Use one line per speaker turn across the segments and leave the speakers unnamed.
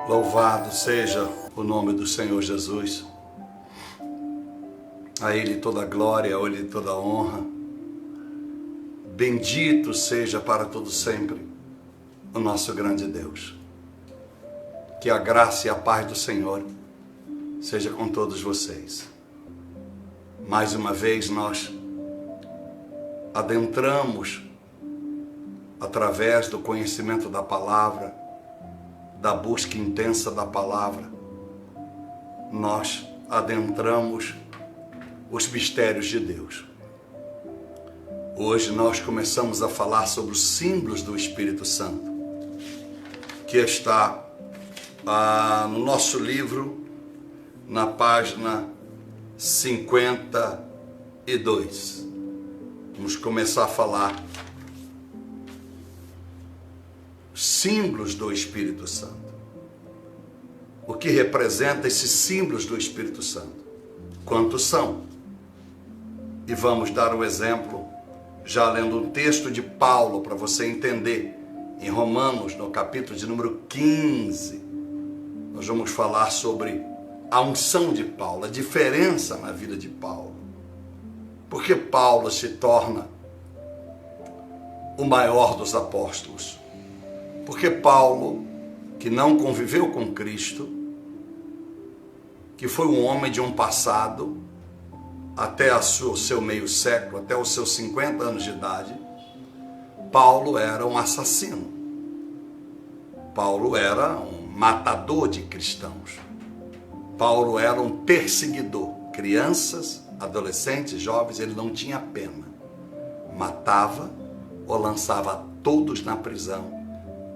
Louvado seja o nome do Senhor Jesus. A Ele toda a glória, a Ele toda a honra. Bendito seja para todo sempre o nosso grande Deus. Que a graça e a paz do Senhor seja com todos vocês. Mais uma vez nós adentramos através do conhecimento da palavra, da busca intensa da palavra, nós adentramos os mistérios de Deus. Hoje nós começamos a falar sobre os símbolos do Espírito Santo, que está no nosso livro, na página 52. Vamos começar a falar símbolos do Espírito Santo. O que representa esses símbolos do Espírito Santo? Quantos são? E vamos dar um exemplo, já lendo um texto de Paulo, para você entender. Em Romanos, no capítulo de número 15, nós vamos falar sobre a unção de Paulo, a diferença na vida de Paulo. Porque Paulo se torna o maior dos apóstolos. Porque Paulo, que não conviveu com Cristo, que foi um homem de um passado, até o seu meio século, até os seus 50 anos de idade, Paulo era um assassino. Paulo era um matador de cristãos. Paulo era um perseguidor. Crianças, adolescentes, jovens, ele não tinha pena. Matava ou lançava todos na prisão.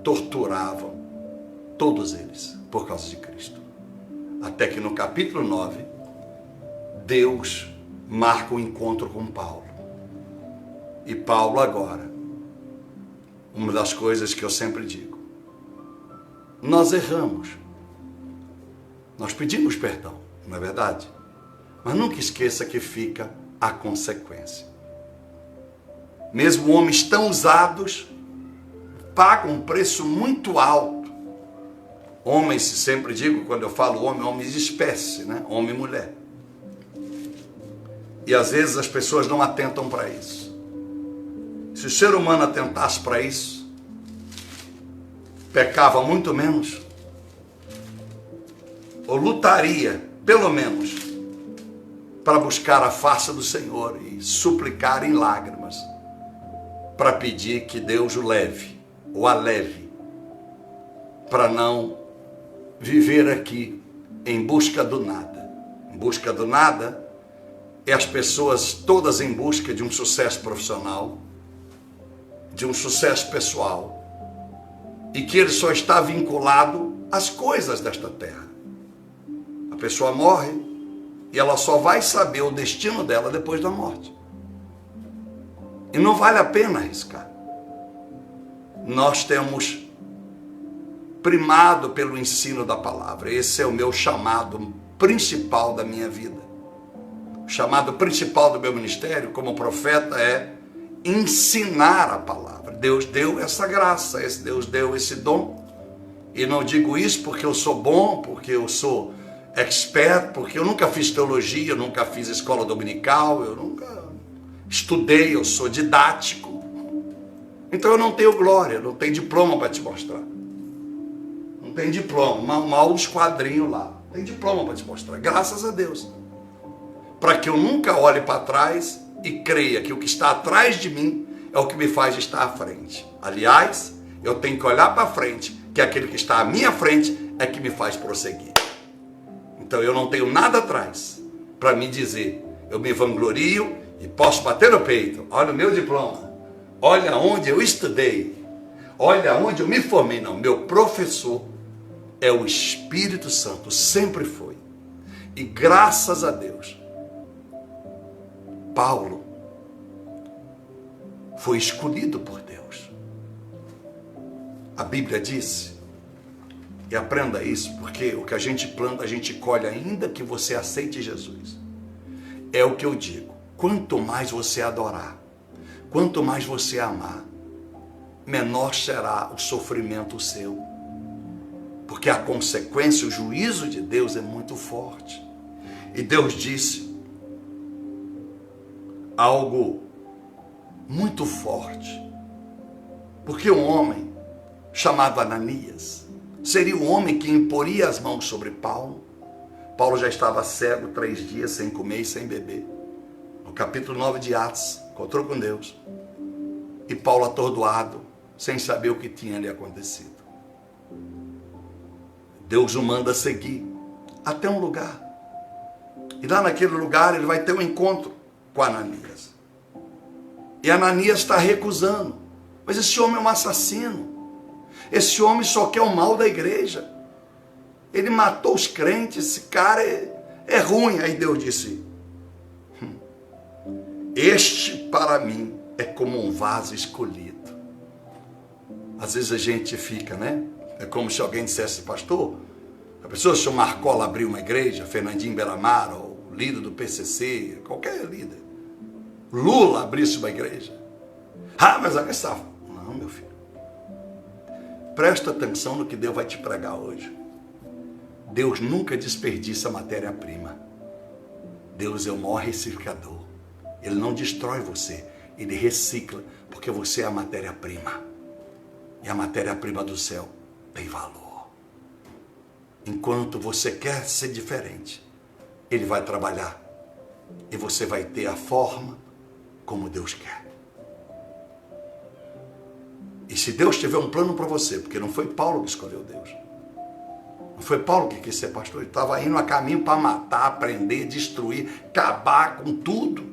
Torturavam todos eles por causa de Cristo. Até que no capítulo 9, Deus marca um encontro com Paulo. E Paulo agora, uma das coisas que eu sempre digo, nós erramos. Nós pedimos perdão, não é verdade? Mas nunca esqueça que fica a consequência. Mesmo homens tão usados pagam um preço muito alto. Homens, sempre digo, quando eu falo homem, homens de espécie, né? Homem e mulher. E às vezes as pessoas não atentam para isso. Se o ser humano atentasse para isso, pecava muito menos, ou lutaria, pelo menos, para buscar a face do Senhor e suplicar em lágrimas, para pedir que Deus o leve, ou a leve, para não viver aqui em busca do nada. Em busca do nada é as pessoas todas em busca de um sucesso profissional, de um sucesso pessoal, e que ele só está vinculado às coisas desta terra. A pessoa morre e ela só vai saber o destino dela depois da morte. E não vale a pena arriscar. Nós temos primado pelo ensino da palavra. Esse é o meu chamado principal da minha vida. O chamado principal do meu ministério como profeta é ensinar a palavra. Deus deu essa graça, Deus deu esse dom. E não digo isso porque eu sou bom, porque eu sou expert, porque eu nunca fiz teologia, eu nunca fiz escola dominical, eu nunca estudei, eu sou didático. Então eu não tenho glória, não tenho diploma para te mostrar. Não tem diploma, mal os quadrinhos lá. Não tem diploma para te mostrar, graças a Deus. Para que eu nunca olhe para trás e creia que o que está atrás de mim é o que me faz estar à frente. Aliás, eu tenho que olhar para frente, que aquele que está à minha frente é que me faz prosseguir. Então eu não tenho nada atrás para me dizer, eu me vanglorio e posso bater no peito. Olha o meu diploma. Olha onde eu estudei, olha onde eu me formei. Não, meu professor é o Espírito Santo, sempre foi. E graças a Deus, Paulo foi escolhido por Deus. A Bíblia disse, e aprenda isso, porque o que a gente planta, a gente colhe, ainda que você aceite Jesus. É o que eu digo, quanto mais você adorar, quanto mais você amar, menor será o sofrimento seu. Porque a consequência, o juízo de Deus é muito forte. E Deus disse algo muito forte. Porque um homem chamado Ananias seria o homem que imporia as mãos sobre Paulo. Paulo já estava cego 3 dias, sem comer e sem beber. No capítulo 9 de Atos, encontrou com Deus. E Paulo atordoado, sem saber o que tinha lhe acontecido. Deus o manda seguir até um lugar. E lá naquele lugar ele vai ter um encontro com Ananias. E Ananias está recusando. Mas esse homem é um assassino. Esse homem só quer o mal da igreja. Ele matou os crentes, esse cara é ruim. Aí Deus disse, este para mim é como um vaso escolhido. Às vezes a gente fica, né? É como se alguém dissesse, pastor, a pessoa, se o Marcola abrir uma igreja, Fernandinho Belamar, ou o líder do PCC, qualquer líder, Lula abrisse uma igreja. Ah, mas aqui está. Não, meu filho. Presta atenção no que Deus vai te pregar hoje. Deus nunca desperdiça matéria-prima. Deus é o maior reciclador. Ele não destrói você, ele recicla, porque você é a matéria-prima. E a matéria-prima do céu tem valor. Enquanto você quer ser diferente, ele vai trabalhar. E você vai ter a forma como Deus quer. E se Deus tiver um plano para você, porque não foi Paulo que escolheu Deus. Não foi Paulo que quis ser pastor. Ele estava indo a caminho para matar, prender, destruir, acabar com tudo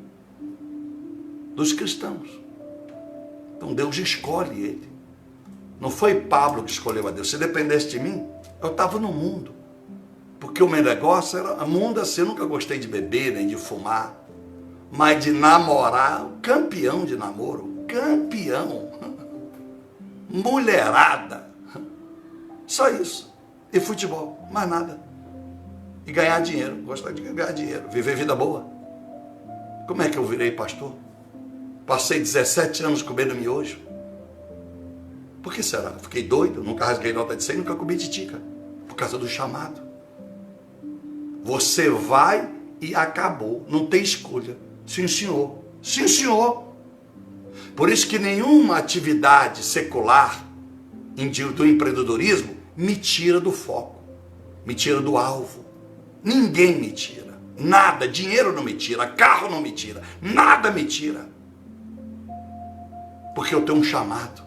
dos cristãos. Então Deus escolhe ele. Não foi Pablo que escolheu a Deus. Se dependesse de mim, eu estava no mundo. Porque o meu negócio era mundo assim. Eu nunca gostei de beber, nem de fumar. Mas de namorar, campeão de namoro. Campeão. Mulherada. Só isso. E futebol. Mais nada. E ganhar dinheiro. Gostar de ganhar dinheiro. Viver vida boa. Como é que eu virei pastor? Passei 17 anos comendo miojo. Por que será? Fiquei doido, nunca rasguei nota de 100, nunca comi titica. Por causa do chamado. Você vai e acabou. Não tem escolha. Sim, senhor. Sim, senhor. Por isso que nenhuma atividade secular do empreendedorismo me tira do foco. Me tira do alvo. Ninguém me tira. Nada. Dinheiro não me tira. Carro não me tira. Nada me tira. Porque eu tenho um chamado.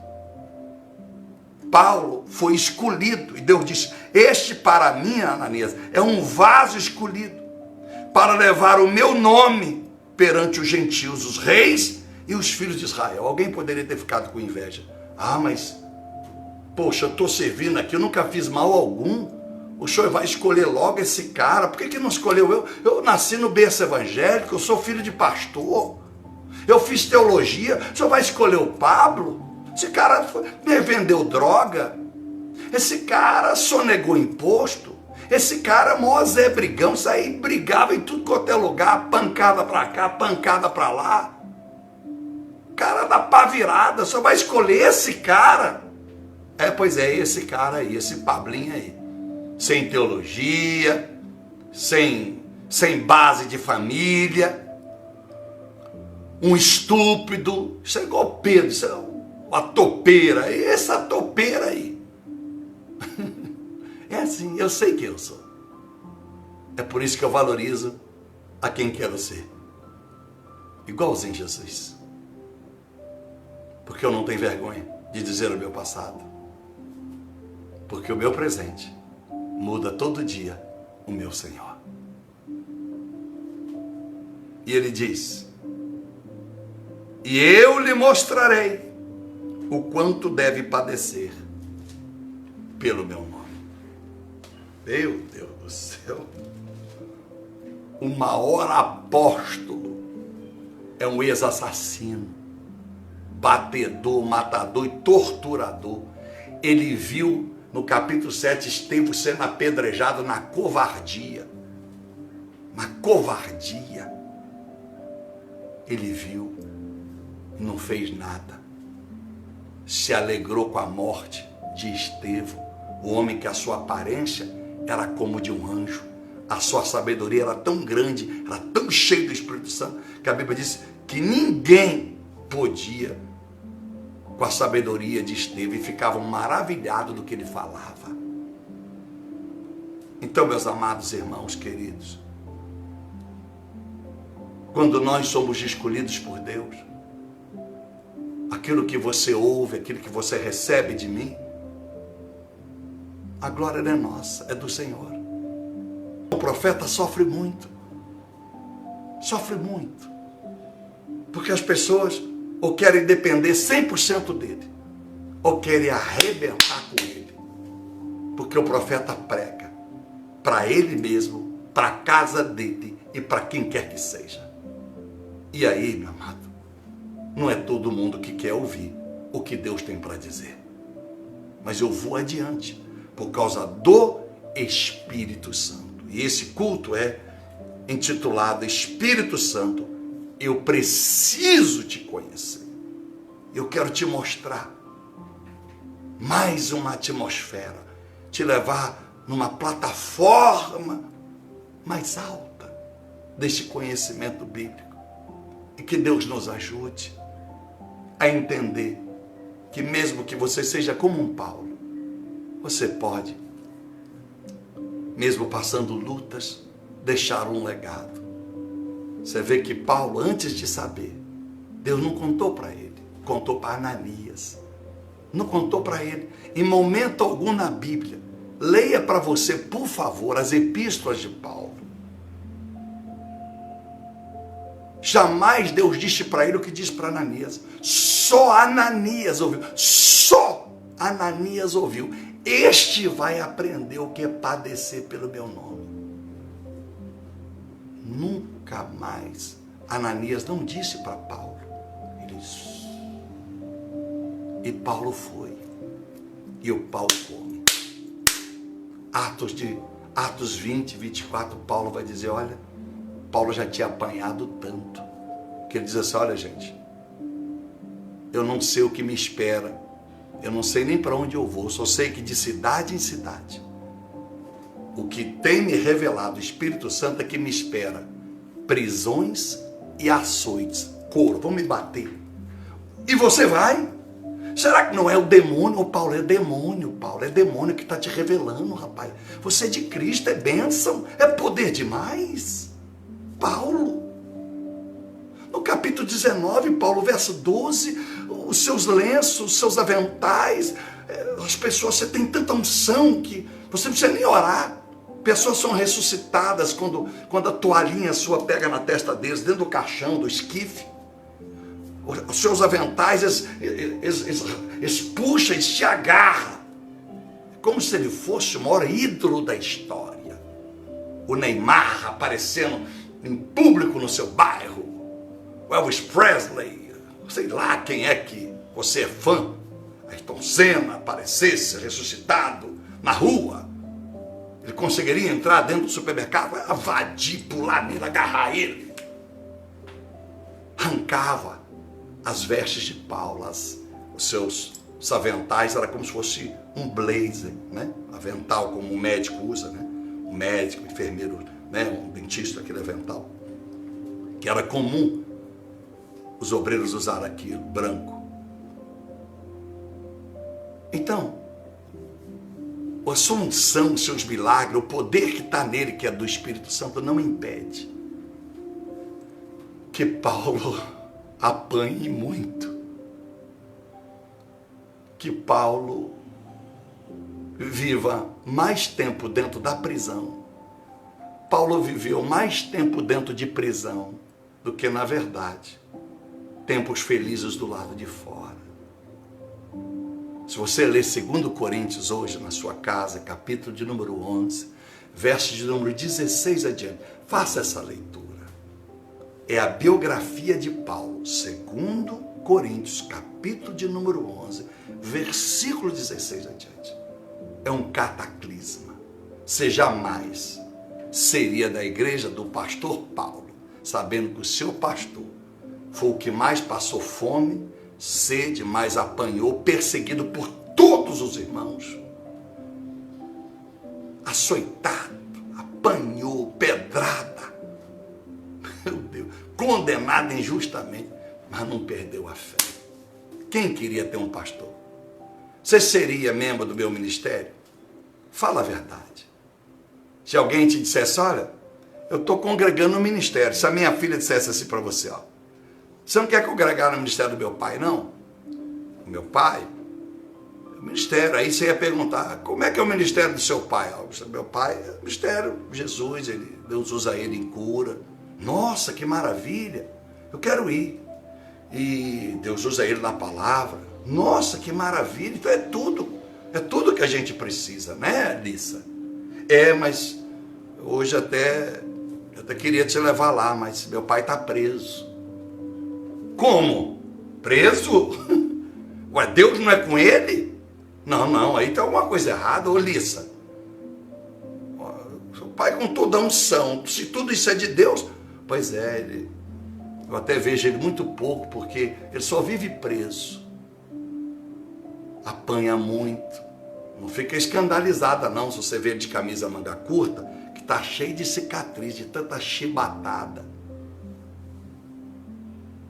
Paulo foi escolhido, e Deus disse, este para mim, Ananias, é um vaso escolhido, para levar o meu nome perante os gentios, os reis e os filhos de Israel. Alguém poderia ter ficado com inveja. Ah, mas, poxa, eu estou servindo aqui, eu nunca fiz mal algum, o senhor vai escolher logo esse cara, por que não escolheu eu? Eu nasci no berço evangélico, eu sou filho de pastor, eu fiz teologia, o senhor vai escolher o Pablo? Esse cara vendeu droga, esse cara sonegou imposto, esse cara mó Zé Brigão, isso aí brigava em tudo quanto é lugar, pancada pra cá, pancada pra lá. Cara da pá virada, só vai escolher esse cara. Pois é, esse cara aí, esse Pablinho aí, sem teologia, sem base de família, um estúpido, isso é igual Pedro, isso é uma topeira, e essa topeira aí. É assim, eu sei quem eu sou. É por isso que eu valorizo a quem quero ser. Igualzinho Jesus. Porque eu não tenho vergonha de dizer o meu passado. Porque o meu presente muda todo dia o meu Senhor. E ele diz, e eu lhe mostrarei o quanto deve padecer pelo meu nome. Meu Deus do céu. O maior apóstolo é um ex-assassino, batedor, matador e torturador. Ele viu no capítulo 7 Estevão sendo apedrejado na covardia. Na covardia. Ele viu e não fez nada. Se alegrou com a morte de Estevão, O homem que a sua aparência era como de um anjo. A sua sabedoria era tão grande, era tão cheia do Espírito Santo, que a Bíblia diz que ninguém podia com a sabedoria de Estevão, e ficavam maravilhados do que ele falava. Então, meus amados irmãos queridos, quando nós somos escolhidos por Deus, aquilo que você ouve, aquilo que você recebe de mim, a glória não é nossa, é do Senhor. O profeta sofre muito, porque as pessoas ou querem depender 100% dele, ou querem arrebentar com ele, porque o profeta prega para ele mesmo, para a casa dele e para quem quer que seja. E aí, meu amado, não é todo mundo que quer ouvir o que Deus tem para dizer, mas eu vou adiante por causa do Espírito Santo. E esse culto é intitulado Espírito Santo, eu preciso te conhecer. Eu quero te mostrar mais uma atmosfera, te levar numa plataforma mais alta deste conhecimento bíblico. E que Deus nos ajude a entender que mesmo que você seja como um Paulo, você pode, mesmo passando lutas, deixar um legado. Você vê que Paulo, antes de saber, Deus não contou para ele, contou para Ananias. Não contou para ele. Em momento algum na Bíblia, leia para você, por favor, as epístolas de Paulo. Jamais Deus disse para ele o que disse para Ananias. Só Ananias ouviu. Só Ananias ouviu. Este vai aprender o que é padecer pelo meu nome. Nunca mais. Ananias não disse para Paulo. Ele disse. E Paulo foi. E o pau come. Atos 20, 24, Paulo vai dizer, olha, Paulo já tinha apanhado tanto, que ele diz assim, olha gente, eu não sei o que me espera, eu não sei nem para onde eu vou, só sei que de cidade em cidade, o que tem me revelado o Espírito Santo é que me espera prisões e açoites, couro, vão me bater. E você vai? Será que não é o demônio? Paulo, é demônio, Paulo, é demônio que está te revelando, rapaz. Você é de Cristo, é bênção, é poder demais. Paulo, no capítulo 19, Paulo, verso 12, os seus lenços, os seus aventais, as pessoas, você tem tanta unção que você não precisa nem orar. Pessoas são ressuscitadas quando a toalhinha sua pega na testa deles, dentro do caixão, do esquife. Os seus aventais, eles puxam e se agarram. Como se ele fosse o maior ídolo da história. O Neymar aparecendo em público no seu bairro. O Elvis Presley, sei lá quem é que você é fã. Ayrton Senna aparecesse ressuscitado na rua. Ele conseguiria entrar dentro do supermercado, invadir, pular nele, agarrar ele. Arrancava as vestes de Paulo, os seus aventais, era como se fosse um blazer, né? Avental como um médico usa, né? Um médico, um enfermeiro, né? Um dentista, aquele avental. Que era comum os obreiros usarem aquilo, branco. Então, a sua unção, os seus milagres, o poder que está nele, que é do Espírito Santo, não impede que Paulo apanhe muito, que Paulo viva mais tempo dentro da prisão. Paulo viveu mais tempo dentro de prisão do que, na verdade, tempos felizes do lado de fora. Se você ler 2 Coríntios hoje na sua casa, capítulo de número 11, verso de número 16 adiante, faça essa leitura. É a biografia de Paulo, 2 Coríntios, capítulo de número 11, versículo 16 adiante. É um cataclisma. Você jamais seria da igreja do pastor Paulo, sabendo que o seu pastor foi o que mais passou fome, sede, mais apanhou, perseguido por todos os irmãos. açoitado, apanhou, pedrada, meu Deus, condenado injustamente, mas não perdeu a fé. Quem queria ter um pastor? Você seria membro do meu ministério? Fala a verdade. Se alguém te dissesse, olha, eu estou congregando no ministério, se a minha filha dissesse assim para você, ó, você não quer congregar no ministério do meu pai, não? O meu pai? O ministério. Aí você ia perguntar, como é que é o ministério do seu pai? Meu pai é o ministério, Jesus, Deus usa ele em cura. Nossa, que maravilha, eu quero ir. E Deus usa ele na palavra. Nossa, que maravilha, então é tudo que a gente precisa, né, Lissa? Mas hoje eu até queria te levar lá, mas meu pai está preso. Como? Preso? Ué, Deus não é com ele? Não, aí tem alguma coisa errada, ô Lissa. Seu pai com toda a unção, se tudo isso é de Deus, pois é, eu até vejo ele muito pouco, porque ele só vive preso. Apanha muito. Não fica escandalizada não, se você vê ele de camisa manga curta, que está cheio de cicatriz, de tanta chibatada.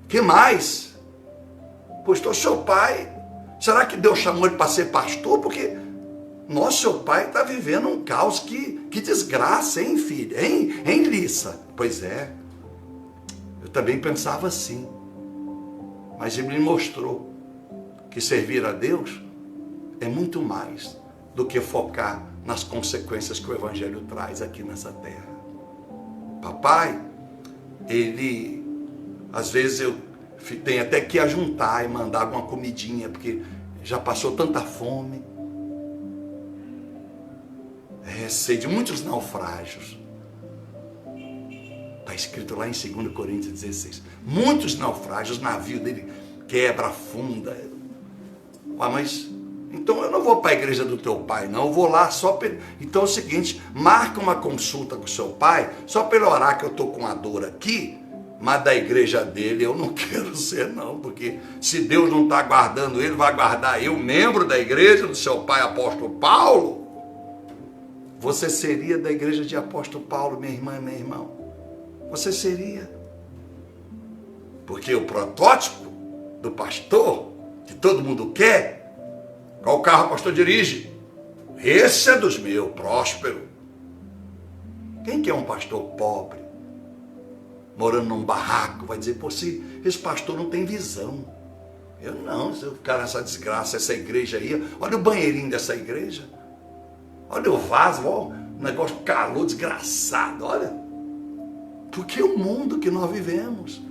Que mais? Pastor, seu pai, será que Deus chamou ele para ser pastor? Porque, nossa, seu pai está vivendo um caos, que desgraça, hein, filha? Hein, Lissa? Pois é, eu também pensava assim. Mas ele me mostrou que servir a Deus é muito mais do que focar nas consequências que o Evangelho traz aqui nessa terra. Papai, ele, às vezes eu tenho até que ajuntar e mandar alguma comidinha, porque já passou tanta fome. Sei de muitos naufrágios. Está escrito lá em 2 Coríntios 16. Muitos naufrágios, o navio dele quebra, afunda. Mas então eu não vou para a igreja do teu pai, não. Eu vou lá só para... Então é o seguinte, marca uma consulta com o seu pai, só para ele orar que eu estou com a dor aqui, mas da igreja dele eu não quero ser, não. Porque se Deus não está guardando ele, vai guardar eu, membro da igreja do seu pai, apóstolo Paulo? Você seria da igreja de apóstolo Paulo, minha irmã e meu irmão? Você seria. Porque o protótipo do pastor, que todo mundo quer, qual carro o pastor dirige? Esse é dos meus, próspero. Quem que é um pastor pobre, morando num barraco, vai dizer, pô, esse pastor não tem visão. Eu não, se eu ficar nessa desgraça, essa igreja aí, olha o banheirinho dessa igreja. Olha o vaso, ó, um negócio calor, desgraçado, olha. Porque é o mundo que nós vivemos.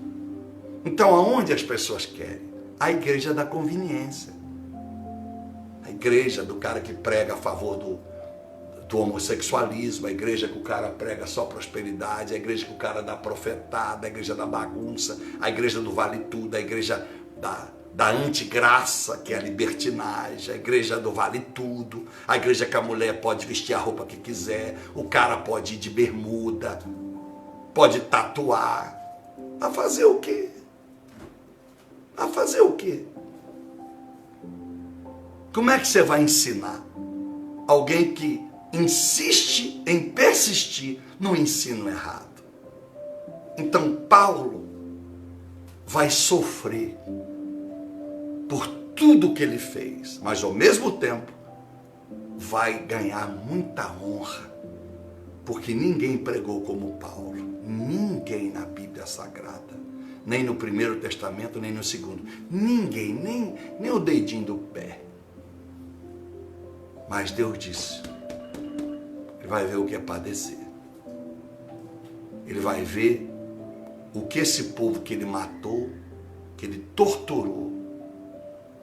Então, aonde as pessoas querem? A igreja da conveniência. A igreja do cara que prega a favor do homossexualismo, a igreja que o cara prega só prosperidade, a igreja que o cara dá profetada, a igreja da bagunça, a igreja do vale tudo, a igreja da antigraça, que é a libertinagem, a igreja do vale tudo, a igreja que a mulher pode vestir a roupa que quiser, o cara pode ir de bermuda, pode tatuar. A fazer o quê? A fazer o quê? Como é que você vai ensinar alguém que insiste em persistir no ensino errado? Então Paulo vai sofrer por tudo que ele fez, mas ao mesmo tempo vai ganhar muita honra, porque ninguém pregou como Paulo, ninguém na Bíblia Sagrada, nem no Primeiro Testamento, nem no Segundo, ninguém, nem o dedinho do pé. Mas Deus disse, ele vai ver o que é padecer, ele vai ver o que esse povo que ele matou, que ele torturou,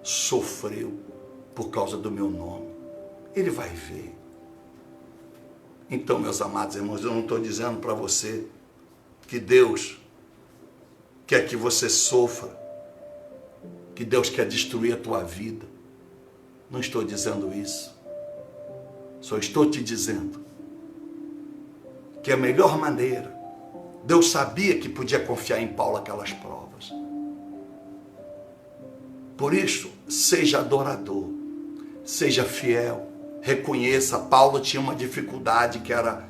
sofreu por causa do meu nome. Ele vai ver. Então, meus amados irmãos, eu não estou dizendo para você que Deus quer que você sofra, que Deus quer destruir a tua vida. Não estou dizendo isso. Só estou te dizendo que a melhor maneira, Deus sabia que podia confiar em Paulo aquelas provas. Por isso, seja adorador, seja fiel, Reconheça, Paulo tinha uma dificuldade que era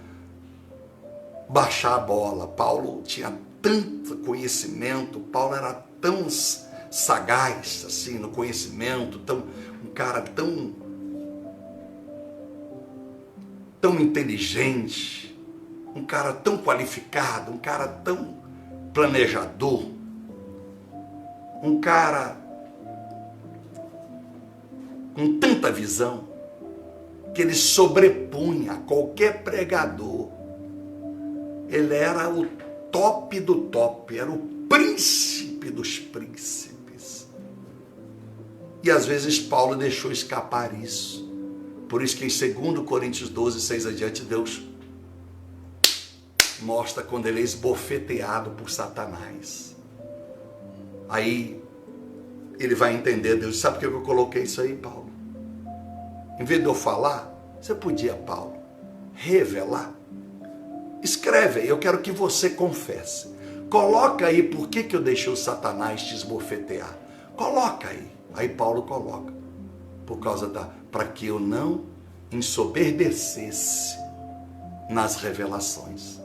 baixar a bola. Paulo tinha tanto conhecimento, Paulo era tão sagaz assim no conhecimento, um cara tão inteligente, um cara tão qualificado, um cara tão planejador, um cara com tanta visão, que ele sobrepunha qualquer pregador. Ele era o top do top, era o príncipe dos príncipes. E às vezes Paulo deixou escapar isso. Por isso que em 2 Coríntios 12, 6 adiante, Deus mostra quando ele é esbofeteado por Satanás. Aí ele vai entender, Deus, sabe por que eu coloquei isso aí, Paulo? Em vez de eu falar, você podia, Paulo, revelar. Escreve aí, eu quero que você confesse. Coloca aí por que eu deixei o Satanás te esbofetear. Coloca aí. Aí Paulo coloca. Por causa para que eu não ensoberbecesse nas revelações.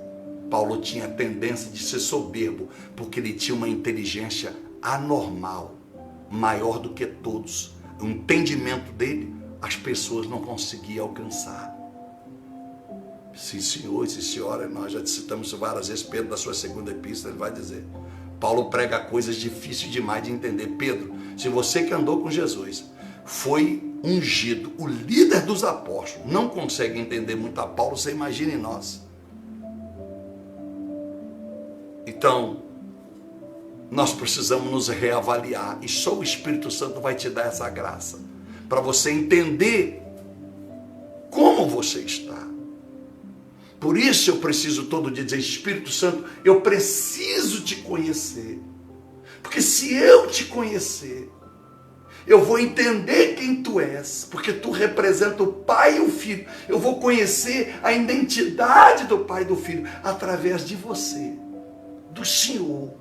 Paulo tinha a tendência de ser soberbo, porque ele tinha uma inteligência anormal, maior do que todos. O entendimento dele, as pessoas não conseguiam alcançar. Sim, senhor, sim, senhora, nós já citamos várias vezes, Pedro, da sua segunda epístola, ele vai dizer, Paulo prega coisas difíceis demais de entender. Pedro, se você que andou com Jesus, foi ungido, o líder dos apóstolos, não consegue entender muito a Paulo, você imagina em nós. Então, nós precisamos nos reavaliar, e só o Espírito Santo vai te dar essa graça, para você entender como você está. Por isso eu preciso todo dia dizer, Espírito Santo, eu preciso te conhecer. Porque se eu te conhecer, eu vou entender quem tu és, porque tu representa o Pai e o Filho. Eu vou conhecer a identidade do Pai e do Filho através de você, do Senhor.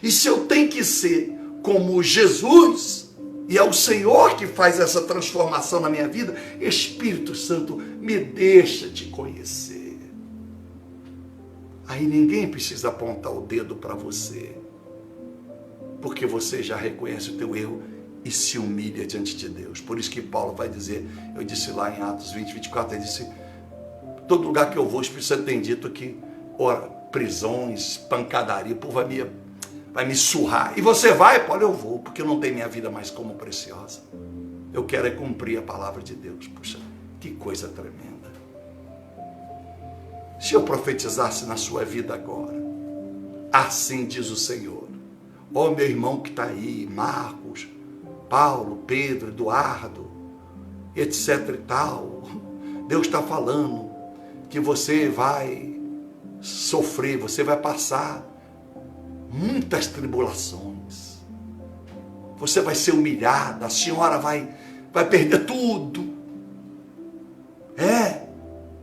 E se eu tenho que ser como Jesus, e é o Senhor que faz essa transformação na minha vida, Espírito Santo, me deixa te conhecer. Aí ninguém precisa apontar o dedo para você, porque você já reconhece o teu erro e se humilha diante de Deus. Por isso que Paulo vai dizer, eu disse lá em Atos 20, 24, ele disse, todo lugar que eu vou, o Espírito Santo tem dito que, ora, prisões, pancadaria, o povo vai me surrar. E você vai, Paulo, eu vou, porque eu não tenho minha vida mais como preciosa. Eu quero é cumprir a palavra de Deus. Puxa, que coisa tremenda. Se eu profetizasse na sua vida agora, assim diz o Senhor, ó meu irmão que está aí, Marcos, Paulo, Pedro, Eduardo, etc e tal, Deus está falando que você vai sofrer, você vai passar muitas tribulações, você vai ser humilhada, a senhora vai perder tudo,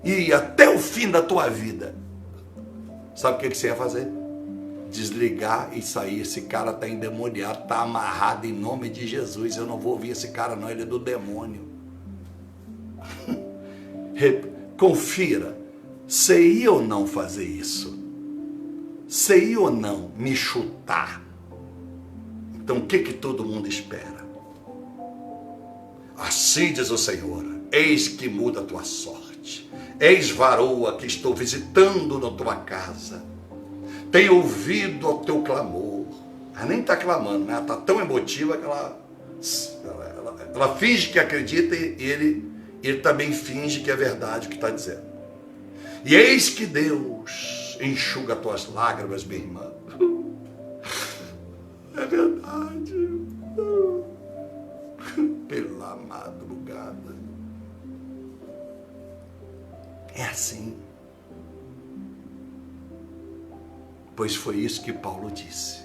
e até o fim da tua vida. Sabe o que você ia fazer? Desligar e sair. Esse cara está endemoniado, está amarrado em nome de Jesus. Eu não vou ouvir esse cara não, ele é do demônio. Confira, sei ir ou não fazer isso? Sei ir ou não me chutar? Então o que todo mundo espera? Assim diz o Senhor, eis que muda a tua sorte. Eis varoa que estou visitando na tua casa. Tenho ouvido o teu clamor. Ela nem está clamando, né? Ela está tão emotiva que ela finge que acredita e ele também finge que é verdade o que está dizendo. E eis que Deus enxuga as tuas lágrimas, minha irmã. É verdade. Pela madrugada. É assim. Pois foi isso que Paulo disse.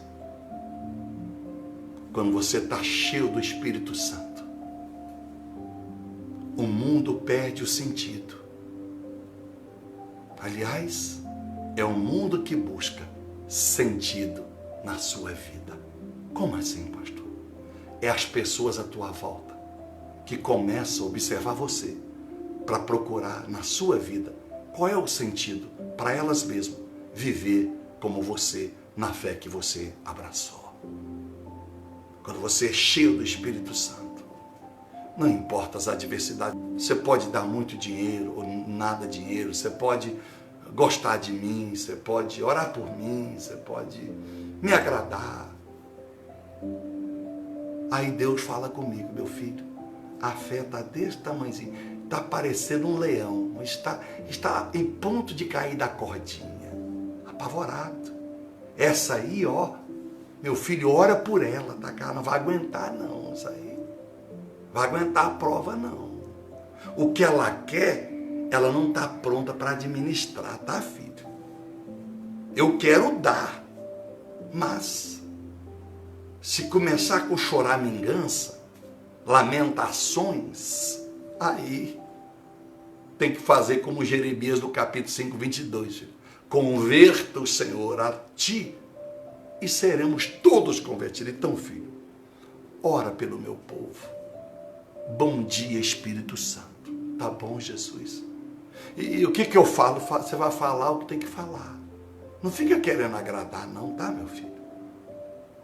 Quando você está cheio do Espírito Santo, o mundo perde o sentido. Aliás, é o mundo que busca sentido na sua vida. Como assim, pastor? É as pessoas à tua volta que começam a observar você para procurar na sua vida qual é o sentido para elas mesmas viver como você, na fé que você abraçou. Quando você é cheio do Espírito Santo, não importa as adversidades, você pode dar muito dinheiro ou nada dinheiro, você pode gostar de mim, você pode orar por mim, você pode me agradar. Aí Deus fala comigo: meu filho, a fé está desse tamanhozinho, está parecendo um leão, está em ponto de cair da cordinha, apavorado. Essa aí, ó, meu filho, ora por ela, tá, cara? Não vai aguentar não, isso aí. Vai aguentar a prova não. O que ela quer, ela não está pronta para administrar, tá, filho? Eu quero dar, mas se começar com choramingança, lamentações, aí tem que fazer como Jeremias no capítulo 5, 22. Filho. Converta o Senhor a ti e seremos todos convertidos. Então, filho, ora pelo meu povo. Bom dia, Espírito Santo. Tá bom, Jesus? E o que eu falo? Você vai falar o que tem que falar. Não fica querendo agradar não, tá, meu filho?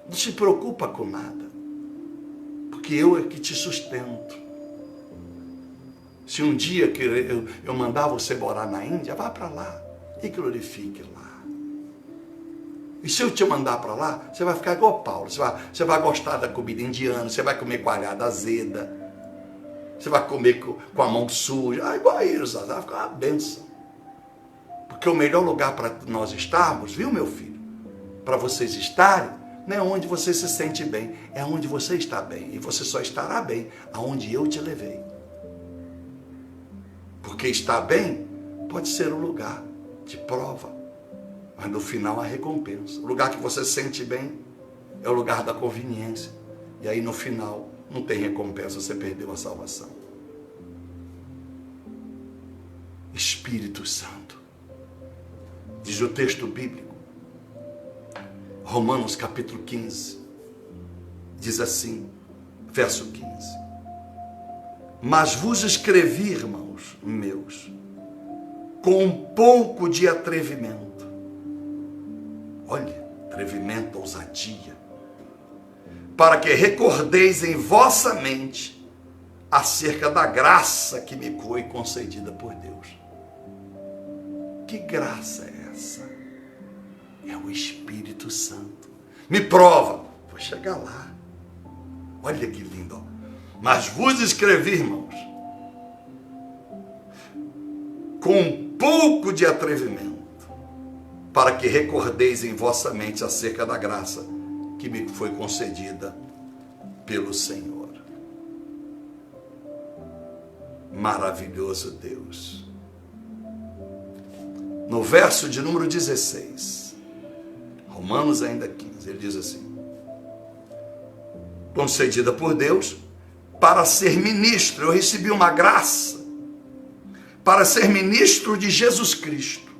Não se preocupa com nada. Porque eu é que te sustento. Se um dia que eu mandar você morar na Índia, vá para lá e glorifique lá. E se eu te mandar para lá, você vai ficar igual Paulo. Você vai gostar da comida indiana, você vai comer coalhada azeda. Você vai comer com a mão suja. Igual a eles, vai ficar uma bênção. Porque o melhor lugar para nós estarmos, viu, meu filho? Para vocês estarem, não é onde você se sente bem, é onde você está bem. E você só estará bem aonde eu te levei. Porque estar bem pode ser um lugar de prova, mas no final a recompensa. O lugar que você se sente bem é o lugar da conveniência. E aí no final não tem recompensa, você perdeu a salvação. Espírito Santo. Diz o texto bíblico, Romanos capítulo 15, diz assim, verso 15. Mas vos escrevi, irmãos meus, com um pouco de atrevimento. Olha, atrevimento, ousadia. Para que recordeis em vossa mente acerca da graça que me foi concedida por Deus. Que graça é essa? É o Espírito Santo. Me prova. Vou chegar lá. Olha que lindo. Mas vos escrevi, irmãos, com um pouco de atrevimento, para que recordeis em vossa mente acerca da graça que me foi concedida pelo Senhor. Maravilhoso Deus. No verso de número 16, Romanos ainda 15, ele diz assim: concedida por Deus para ser ministro, eu recebi uma graça para ser ministro de Jesus Cristo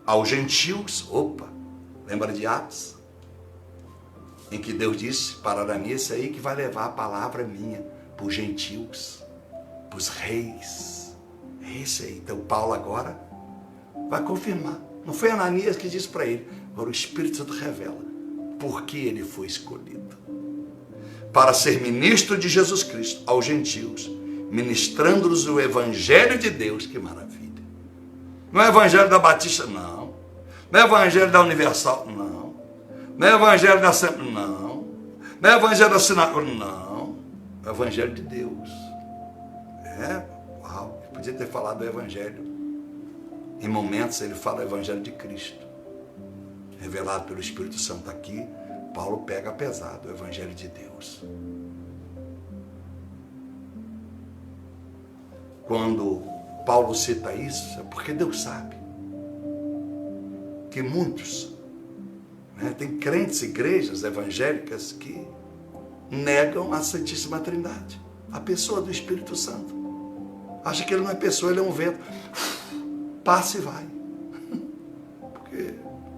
aos gentios. Opa, lembra de Atos? Em que Deus disse para Aramias, esse aí que vai levar a palavra minha para os gentios, para os reis. É esse aí. Então Paulo agora vai confirmar. Não foi Ananias que disse para ele, agora o Espírito Santo revela por que ele foi escolhido. Para ser ministro de Jesus Cristo aos gentios, ministrando-lhes o Evangelho de Deus. Que maravilha. Não é Evangelho da Batista, não. Não é Evangelho da Universal, não. Não é Evangelho da Assembleia, não. Não é Evangelho da Sinagoga, não. É o Evangelho de Deus. Uau, eu podia ter falado do Evangelho. Em momentos ele fala o Evangelho de Cristo, revelado pelo Espírito Santo aqui. Paulo pega pesado o Evangelho de Deus. Quando Paulo cita isso, é porque Deus sabe que muitos, tem crentes, igrejas evangélicas que negam a Santíssima Trindade, a pessoa do Espírito Santo. Acha que ele não é pessoa, ele é um vento. Passa e vai. Porque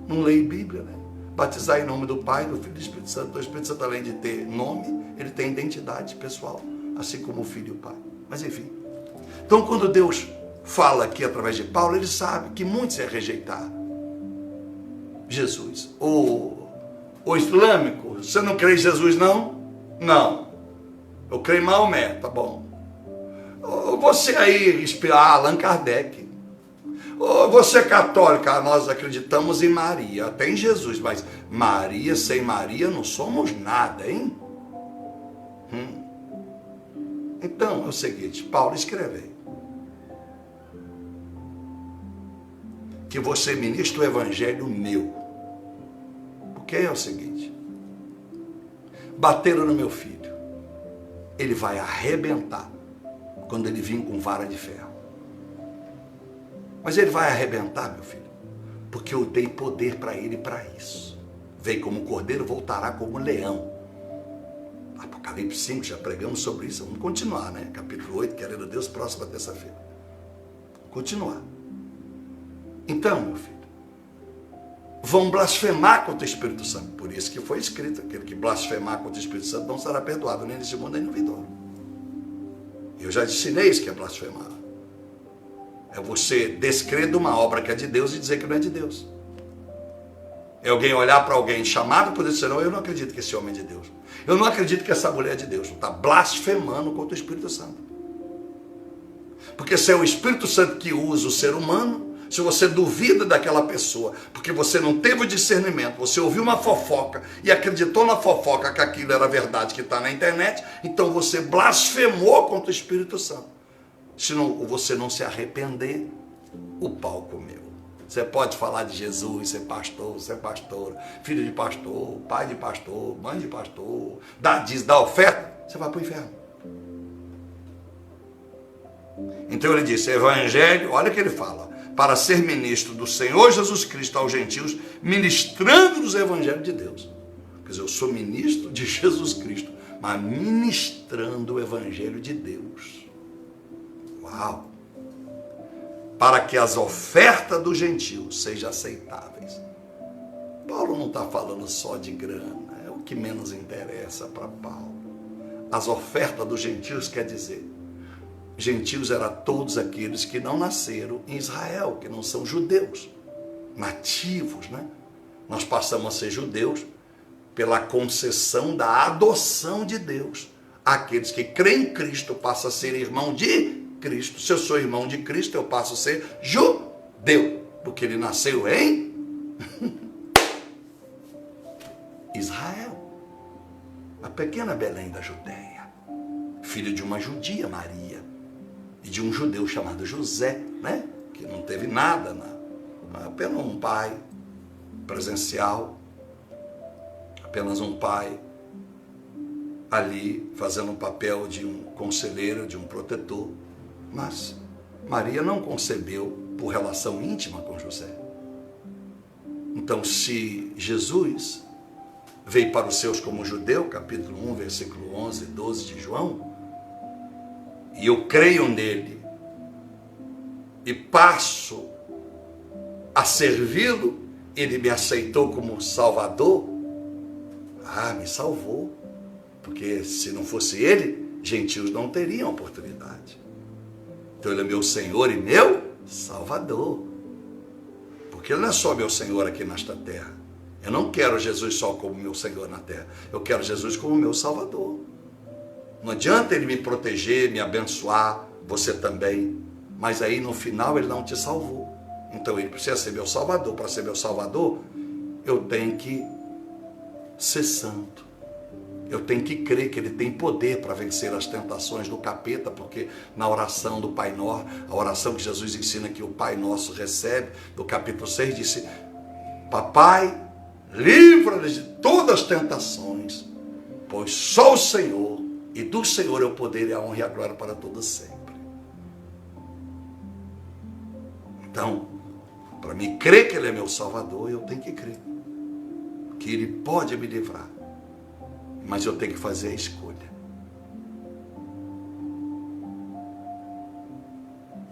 não leem Bíblia, né? Batizar em nome do Pai, do Filho e do Espírito Santo. O Espírito Santo, além de ter nome, ele tem identidade pessoal, assim como o Filho e o Pai. Mas enfim, Então, quando Deus fala aqui através de Paulo, ele sabe que muitos iam rejeitar Jesus. O islâmico, você não crê em Jesus, não? Não. Eu creio em Maomé, tá bom. Você aí, Allan Kardec. Você é católica, nós acreditamos em Maria, até em Jesus, mas Maria, sem Maria não somos nada, hein? Então, é o seguinte, Paulo escreve aí. Que você ministra o evangelho meu. Porque é o seguinte, bateram no meu filho, ele vai arrebentar quando ele vir com vara de ferro. Mas ele vai arrebentar, meu filho, porque eu dei poder para ele para isso. Veio como cordeiro, voltará como leão. Apocalipse 5, já pregamos sobre isso. Vamos continuar, né? Capítulo 8, querendo Deus, próxima terça-feira. Continuar. Então, meu filho, vão blasfemar contra o Espírito Santo. Por isso que foi escrito, aquele que blasfemar contra o Espírito Santo não será perdoado, nem nesse mundo, nem no vindouro. Eu já ensinei isso que é blasfemar. É você descrer de uma obra que é de Deus e dizer que não é de Deus. É alguém olhar para alguém chamado por dizer, não, eu não acredito que esse homem é de Deus. Eu não acredito que essa mulher é de Deus. Está blasfemando contra o Espírito Santo. Porque se é o Espírito Santo que usa o ser humano, se você duvida daquela pessoa, porque você não teve o discernimento, você ouviu uma fofoca e acreditou na fofoca que aquilo era verdade que está na internet, então você blasfemou contra o Espírito Santo. Se você não se arrepender, o pau comeu. Você pode falar de Jesus, ser pastor, ser pastora, filho de pastor, pai de pastor, mãe de pastor, dá oferta, você vai para o inferno. Então ele disse, evangelho, olha o que ele fala, para ser ministro do Senhor Jesus Cristo aos gentios, ministrando-nos o evangelho de Deus. Quer dizer, eu sou ministro de Jesus Cristo, mas ministrando o evangelho de Deus. Uau! Para que as ofertas dos gentios sejam aceitáveis. Paulo não está falando só de grana, é o que menos interessa para Paulo. As ofertas dos gentios quer dizer, gentios eram todos aqueles que não nasceram em Israel, que não são judeus, nativos, né? Nós passamos a ser judeus pela concessão da adoção de Deus. Aqueles que creem em Cristo passam a ser irmão de Cristo. Se eu sou irmão de Cristo, eu passo a ser judeu, porque ele nasceu em Israel, a pequena Belém da Judéia, filho de uma judia, Maria, e de um judeu chamado José, né? Que não teve nada, apenas um pai presencial, apenas um pai ali fazendo um papel de um conselheiro, de um protetor. Mas Maria não concebeu por relação íntima com José. Então, se Jesus veio para os seus como judeu, capítulo 1, versículo 11 e 12 de João, e eu creio nele e passo a servi-lo, ele me aceitou como Salvador, me salvou, porque se não fosse ele, gentios não teriam oportunidade. Então ele é meu Senhor e meu Salvador. Porque ele não é só meu Senhor aqui nesta terra. Eu não quero Jesus só como meu Senhor na terra. Eu quero Jesus como meu Salvador. Não adianta ele me proteger, me abençoar, você também. Mas aí no final ele não te salvou. Então ele precisa ser meu Salvador. Para ser meu Salvador, eu tenho que ser santo. Eu tenho que crer que ele tem poder para vencer as tentações do capeta, porque na oração do Pai Nosso, a oração que Jesus ensina que o Pai Nosso recebe, no capítulo 6, disse, Papai, livra-nos de todas as tentações, pois só o Senhor, e do Senhor é o poder e a honra e a glória para todos sempre. Então, para mim crer que ele é meu Salvador, eu tenho que crer que ele pode me livrar. Mas eu tenho que fazer a escolha.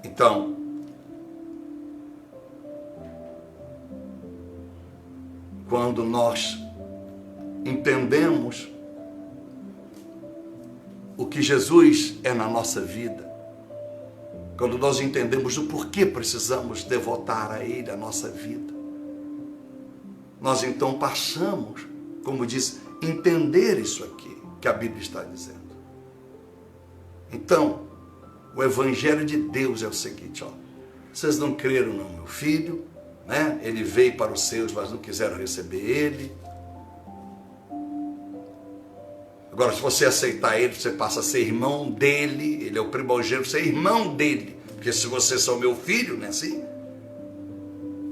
Então, quando nós entendemos o que Jesus é na nossa vida, quando nós entendemos o porquê precisamos devotar a Ele a nossa vida, nós então passamos, como diz, entender isso aqui que a Bíblia está dizendo. Então, o Evangelho de Deus é o seguinte, ó, vocês não creram no meu filho, né? Ele veio para os seus, mas não quiseram receber ele. Agora, se você aceitar ele, você passa a ser irmão dele, ele é o primogênito, você é irmão dele, porque se vocês são meu filho, não é assim?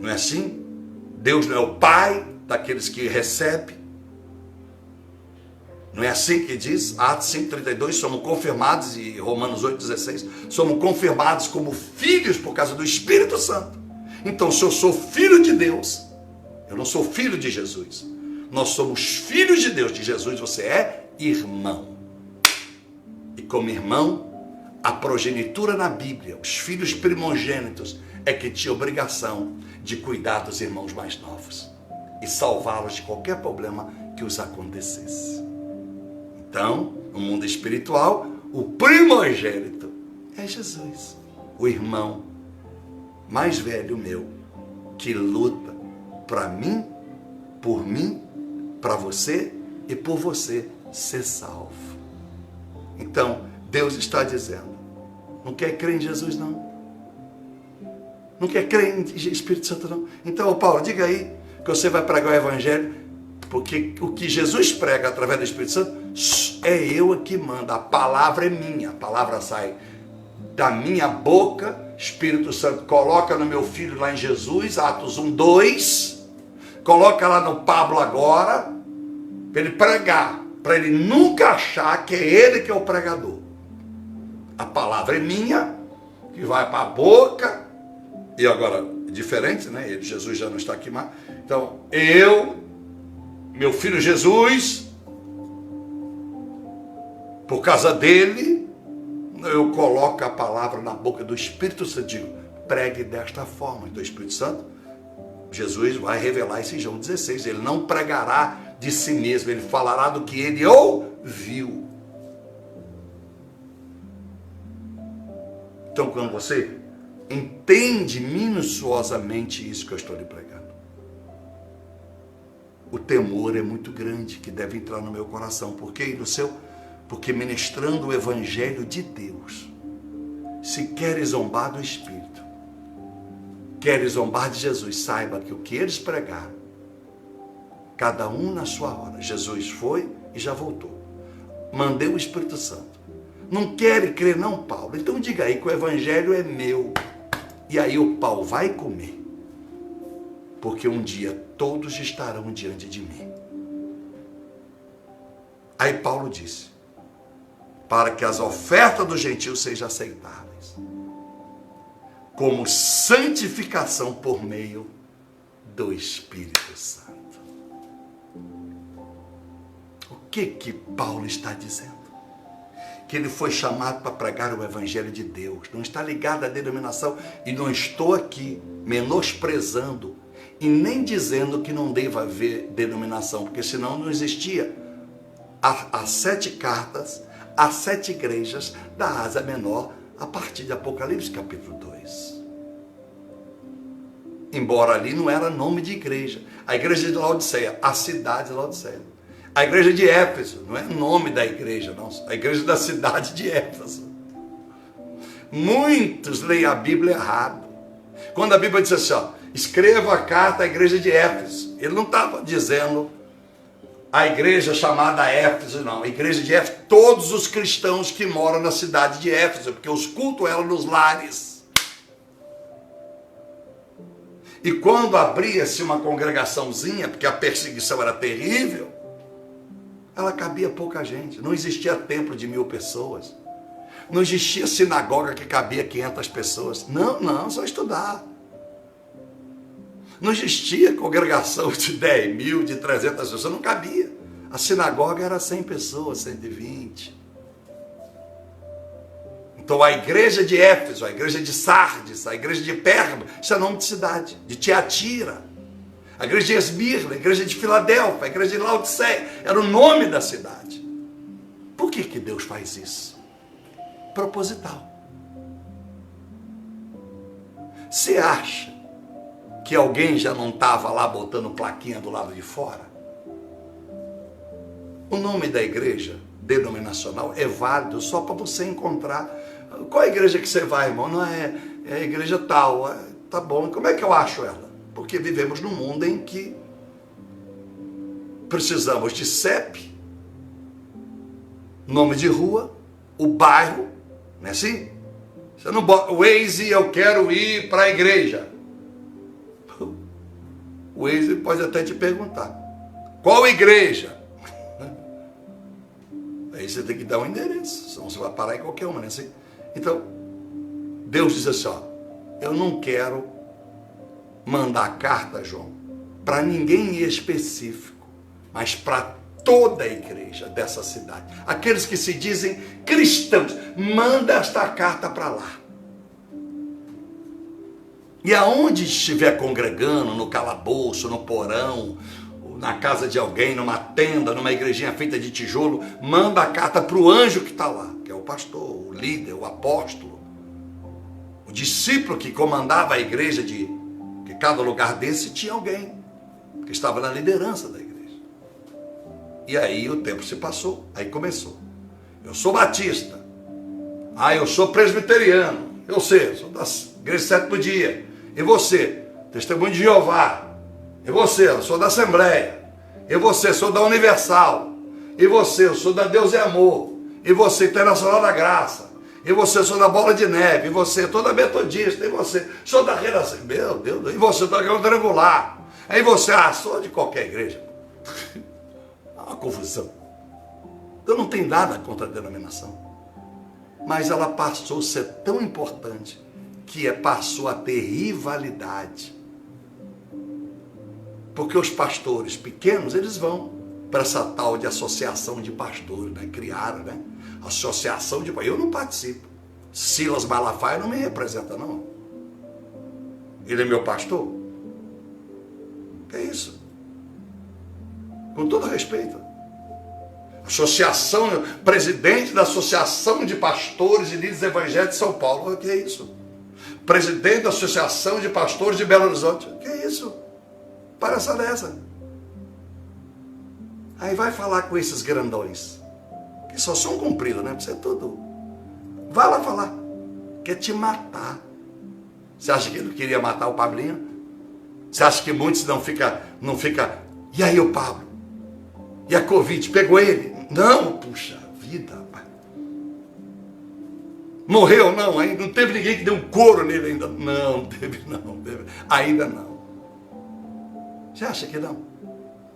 Não é assim? Deus não é o pai daqueles que recebem. Não é assim que diz? Atos 5,32, somos confirmados, e Romanos 8,16, somos confirmados como filhos por causa do Espírito Santo. Então, se eu sou filho de Deus, eu não sou filho de Jesus, nós somos filhos de Deus, de Jesus você é irmão. E como irmão, a progenitura na Bíblia, os filhos primogênitos, é que tinha obrigação de cuidar dos irmãos mais novos e salvá-los de qualquer problema que os acontecesse. Então, no mundo espiritual, o primogênito é Jesus, o irmão mais velho meu, que luta para mim, para você e por você ser salvo. Então, Deus está dizendo, não quer crer em Jesus não? Não quer crer em Espírito Santo não? Então, Paulo, diga aí que você vai pregar o Evangelho, porque o que Jesus prega através do Espírito Santo é eu que mando, a palavra é minha, a palavra sai da minha boca, Espírito Santo coloca no meu filho lá em Jesus, Atos 1:2, coloca lá no Pablo agora, para ele pregar, para ele nunca achar que é ele que é o pregador. A palavra é minha, que vai para a boca, e agora, diferente, né? Ele, Jesus já não está aqui mais, então meu filho Jesus, por causa dele, eu coloco a palavra na boca do Espírito Santo, digo, pregue desta forma. Então o Espírito Santo, Jesus vai revelar isso em João 16, ele não pregará de si mesmo, ele falará do que ele ouviu. Então quando você entende minuciosamente isso que eu estou lhe pregando, o temor é muito grande que deve entrar no meu coração, porque ministrando o Evangelho de Deus, se queres zombar do Espírito, queres zombar de Jesus, saiba que o que eles pregaram, cada um na sua hora, Jesus foi e já voltou, mandei o Espírito Santo, não quer crer não, Paulo? Então diga aí que o Evangelho é meu, e aí o pau vai comer, porque um dia todos estarão diante de mim. Aí Paulo disse, para que as ofertas dos gentios sejam aceitáveis, como santificação por meio do Espírito Santo. O que Paulo está dizendo? Que ele foi chamado para pregar o Evangelho de Deus, não está ligado à denominação, e não estou aqui menosprezando e nem dizendo que não deva haver denominação, porque senão não existia as 7 cartas, as 7 igrejas da Ásia Menor, a partir de Apocalipse capítulo 2. Embora ali não era nome de igreja. A igreja de Laodiceia, a cidade de Laodiceia. A igreja de Éfeso, não é nome da igreja, não. A igreja da cidade de Éfeso. Muitos leem a Bíblia errado. Quando a Bíblia diz assim, ó, escreva a carta à igreja de Éfeso, ele não estava dizendo a igreja chamada Éfeso, não. A igreja de Éfeso, todos os cristãos que moram na cidade de Éfeso, porque os cultos eram nos lares. E quando abria-se uma congregaçãozinha, porque a perseguição era terrível, ela cabia pouca gente. Não existia templo de 1000 pessoas. Não existia sinagoga que cabia 500 pessoas. Não, só estudar. Não existia congregação de 10.000, de 300 pessoas, não cabia. A sinagoga era 100 pessoas, 120. Então a igreja de Éfeso, a igreja de Sardes, a igreja de Pérgamo, isso é nome de cidade, de Tiatira. A igreja de Esmirna, a igreja de Filadélfia, a igreja de Laodiceia, era o nome da cidade. Por que Deus faz isso? Proposital. Você acha que alguém já não estava lá botando plaquinha do lado de fora? O nome da igreja denominacional é válido só para você encontrar. Qual é a igreja que você vai, irmão? Não é a igreja tal. Tá bom, como é que eu acho ela? Porque vivemos num mundo em que precisamos de CEP, nome de rua, o bairro, não é assim? Você não bota o Waze, eu quero ir para a igreja. O Waze pode até te perguntar, qual igreja? Aí você tem que dar um endereço, senão você vai parar em qualquer uma, né? Assim? Então, Deus diz assim, ó, eu não quero mandar carta, João, para ninguém em específico, mas para toda a igreja dessa cidade. Aqueles que se dizem cristãos, manda esta carta para lá. E aonde estiver congregando, no calabouço, no porão, na casa de alguém, numa tenda, numa igrejinha feita de tijolo, manda a carta para o anjo que está lá, que é o pastor, o líder, o apóstolo, o discípulo que comandava a igreja, que cada lugar desse tinha alguém que estava na liderança da igreja. E aí o tempo se passou, aí começou. Eu sou batista, eu sou presbiteriano, eu sou das igrejas Sétimo Dia. E você, Testemunho de Jeová. E você, eu sou da Assembleia. E você, sou da Universal. E você, eu sou da Deus é Amor. E você, Internacional da Graça. E você, sou da Bola de Neve. E você, toda Metodista. E você, sou da Redação. Meu Deus, e você, da Quadrangular. Aí você, sou de qualquer igreja. É uma confusão. Eu não tenho nada contra a denominação. Mas ela passou a ser tão importante que passou a ter rivalidade. Porque os pastores pequenos, eles vão para essa tal de associação de pastores, né? Criaram, né? Associação de pastores. Eu não participo. Silas Malafaia não me representa, não. Ele é meu pastor? Que é isso? Com todo respeito. Associação, presidente da Associação de Pastores e Líderes Evangélicos de São Paulo. O que é isso? Presidente da Associação de Pastores de Belo Horizonte. O que é isso? Parece dessa. Aí vai falar com esses grandões, que só são cumpridos, né? Isso é tudo. Vai lá falar. Quer te matar. Você acha que ele queria matar o Pablinho? Você acha que muitos não fica, e aí o Pablo? E a Covid? Pegou ele? Não, puxa vida, rapaz. Morreu? Não, ainda não teve ninguém que deu um couro nele ainda. Não, teve. Ainda não. Você acha que não?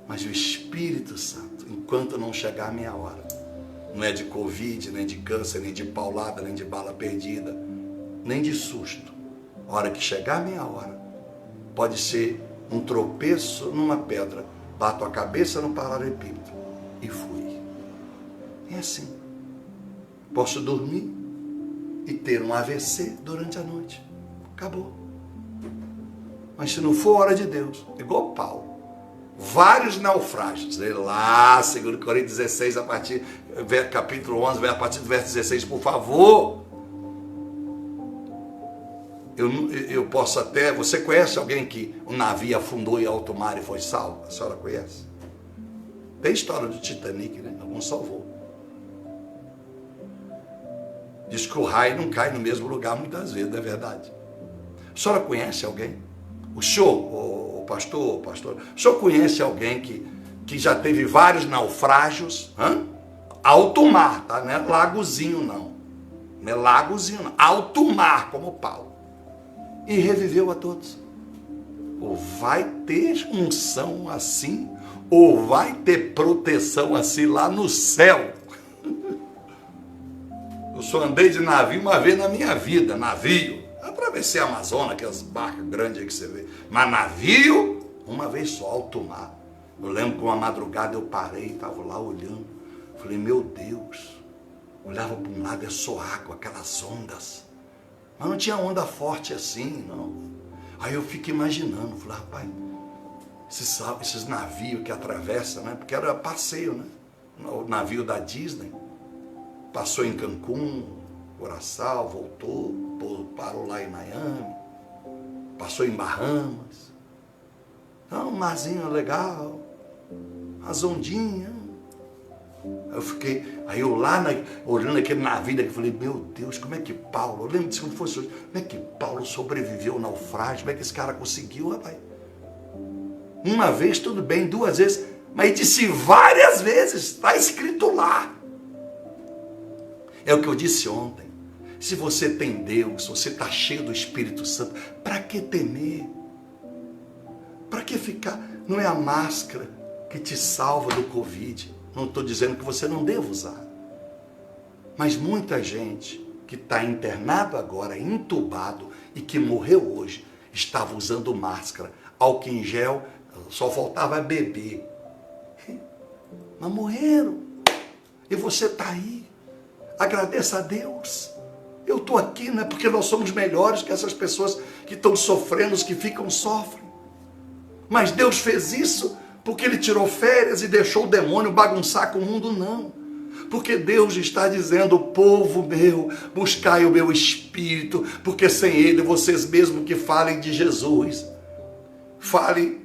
Mas o Espírito Santo, enquanto não chegar a minha hora, não é de Covid, nem de câncer, nem de paulada, nem de bala perdida, nem de susto. A hora que chegar a minha hora, pode ser um tropeço numa pedra, bato a cabeça no paralelepípedo e fui. É assim. Posso dormir e ter um AVC durante a noite. Acabou. Mas se não for hora de Deus, igual Paulo, vários naufrágios, lá, 2 Coríntios 16, capítulo 11, a partir do verso 16, por favor. Eu posso até, você conhece alguém que um navio afundou em alto mar e foi salvo? A senhora conhece? Tem história do Titanic, né? Alguns salvou. Diz que o raio não cai no mesmo lugar muitas vezes, não é verdade? A senhora conhece alguém? O senhor, o pastor, o senhor conhece alguém que já teve vários naufrágios? Alto mar, tá? Não é lagozinho, não. Não é lagozinho, não. Alto mar, como Paulo. E reviveu a todos. Ou vai ter unção assim, ou vai ter proteção assim lá no céu. Eu só andei de navio uma vez na minha vida, navio. Atravessei a Amazônia, aquelas barcas grandes aí que você vê. Mas navio, uma vez só, alto mar. Eu lembro que uma madrugada eu parei, estava lá olhando. Falei, meu Deus. Olhava para um lado, é só água, aquelas ondas. Mas não tinha onda forte assim, não. Aí eu fico imaginando, falei, rapaz, esses navios que atravessam, né? Porque era passeio, né? O navio da Disney. Passou em Cancún, Curaçao, voltou, parou lá em Miami. passou em Bahamas. Um marzinho legal, as ondinhas. Eu fiquei, aí eu lá, olhando aquele navio, eu falei, meu Deus, como é que Paulo, eu lembro disso como fosse hoje, como é que Paulo sobreviveu ao naufrágio, como é que esse cara conseguiu, rapaz? Uma vez, tudo bem, 2 vezes, mas disse várias vezes, está escrito lá. É o que eu disse ontem, se você tem Deus, você está cheio do Espírito Santo, para que temer? Para que ficar? Não é a máscara que te salva do Covid. Não estou dizendo que você não deva usar. Mas muita gente que está internado agora, entubado e que morreu hoje, estava usando máscara, álcool em gel, só faltava beber. Mas morreram. E você está aí. Agradeça a Deus. Eu estou aqui, não é porque nós somos melhores que essas pessoas que estão sofrendo, os que ficam sofrem. Mas Deus fez isso porque Ele tirou férias e deixou o demônio bagunçar com o mundo, não. Porque Deus está dizendo, povo meu, buscai o meu Espírito, porque sem Ele, vocês mesmo que falem de Jesus, falem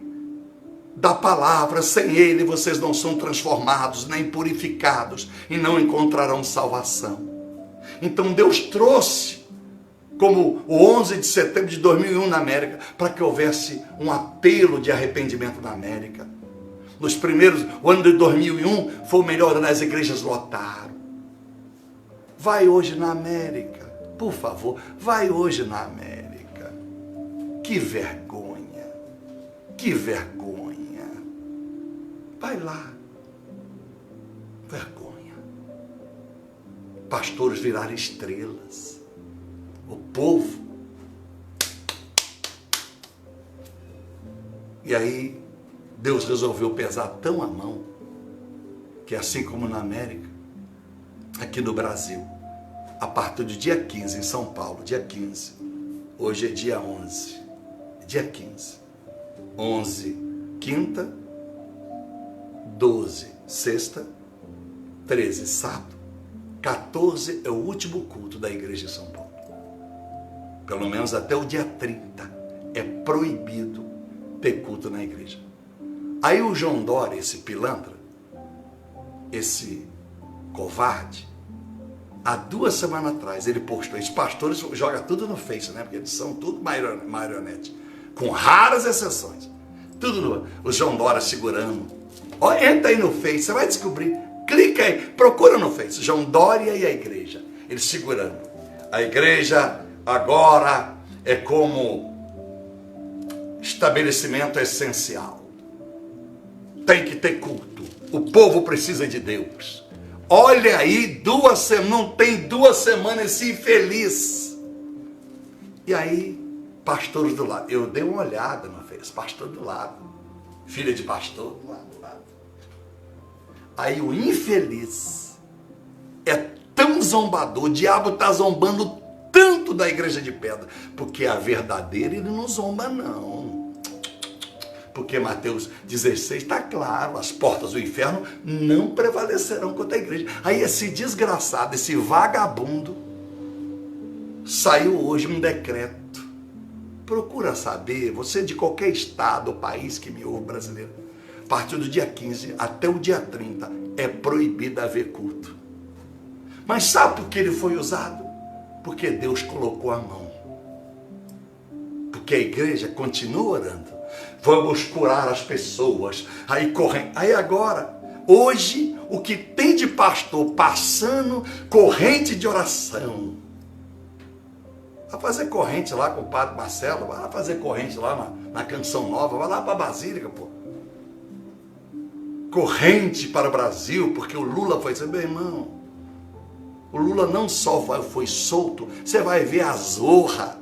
da palavra, sem Ele vocês não são transformados, nem purificados, e não encontrarão salvação. Então Deus trouxe, como o 11 de setembro de 2001 na América, para que houvesse um apelo de arrependimento na América. Nos primeiros, o ano de 2001 foi o melhor, as igrejas lotaram. Vai hoje na América, por favor, vai hoje na América. Que vergonha, que vergonha. Vai lá, vergonha. Pastores viraram estrelas, o povo. E aí, Deus resolveu pesar tão a mão, que assim como na América, aqui no Brasil, a partir do dia 15, em São Paulo, dia 15, hoje é dia 11, dia 15, 11, quinta, 12, sexta, 13, sábado, 14 é o último culto da igreja de São Paulo. Pelo menos até o dia 30 é proibido ter culto na igreja. Aí o João Dória, esse pilantra, esse covarde, há 2 semanas atrás ele postou, esses pastores jogam tudo no Face, né? Porque eles são tudo marionete, com raras exceções. Tudo no, o João Dória segurando. Ó, entra aí no Face, você vai descobrir. Clica aí, procura no Face, João Dória e a igreja. Eles segurando. A igreja agora é como estabelecimento essencial. Tem que ter culto. O povo precisa de Deus. Olha aí, 2 semanas, não tem 2 semanas esse infeliz. E aí, pastores do lado. Eu dei uma olhada no Face, pastor do lado. Filha de pastor do lado. Aí o infeliz é tão zombador, o diabo está zombando tanto da igreja de pedra, porque a verdadeira ele não zomba não. Porque Mateus 16 está claro, as portas do inferno não prevalecerão contra a igreja. Aí esse desgraçado, esse vagabundo, saiu hoje um decreto. Procura saber, você de qualquer estado ou país que me ouve, brasileiro, a partir do dia 15 até o dia 30 é proibido haver culto. Mas sabe por que ele foi usado? Porque Deus colocou a mão. Porque a igreja continua orando. Vamos curar as pessoas. Aí correm. Aí agora, hoje, o que tem de pastor passando corrente de oração. Vai fazer corrente lá com o padre Marcelo. Vai lá fazer corrente lá na Canção Nova. Vai lá para a Basílica, pô. Corrente para o Brasil, porque o Lula foi assim, meu irmão. O Lula não só foi solto, você vai ver a zorra.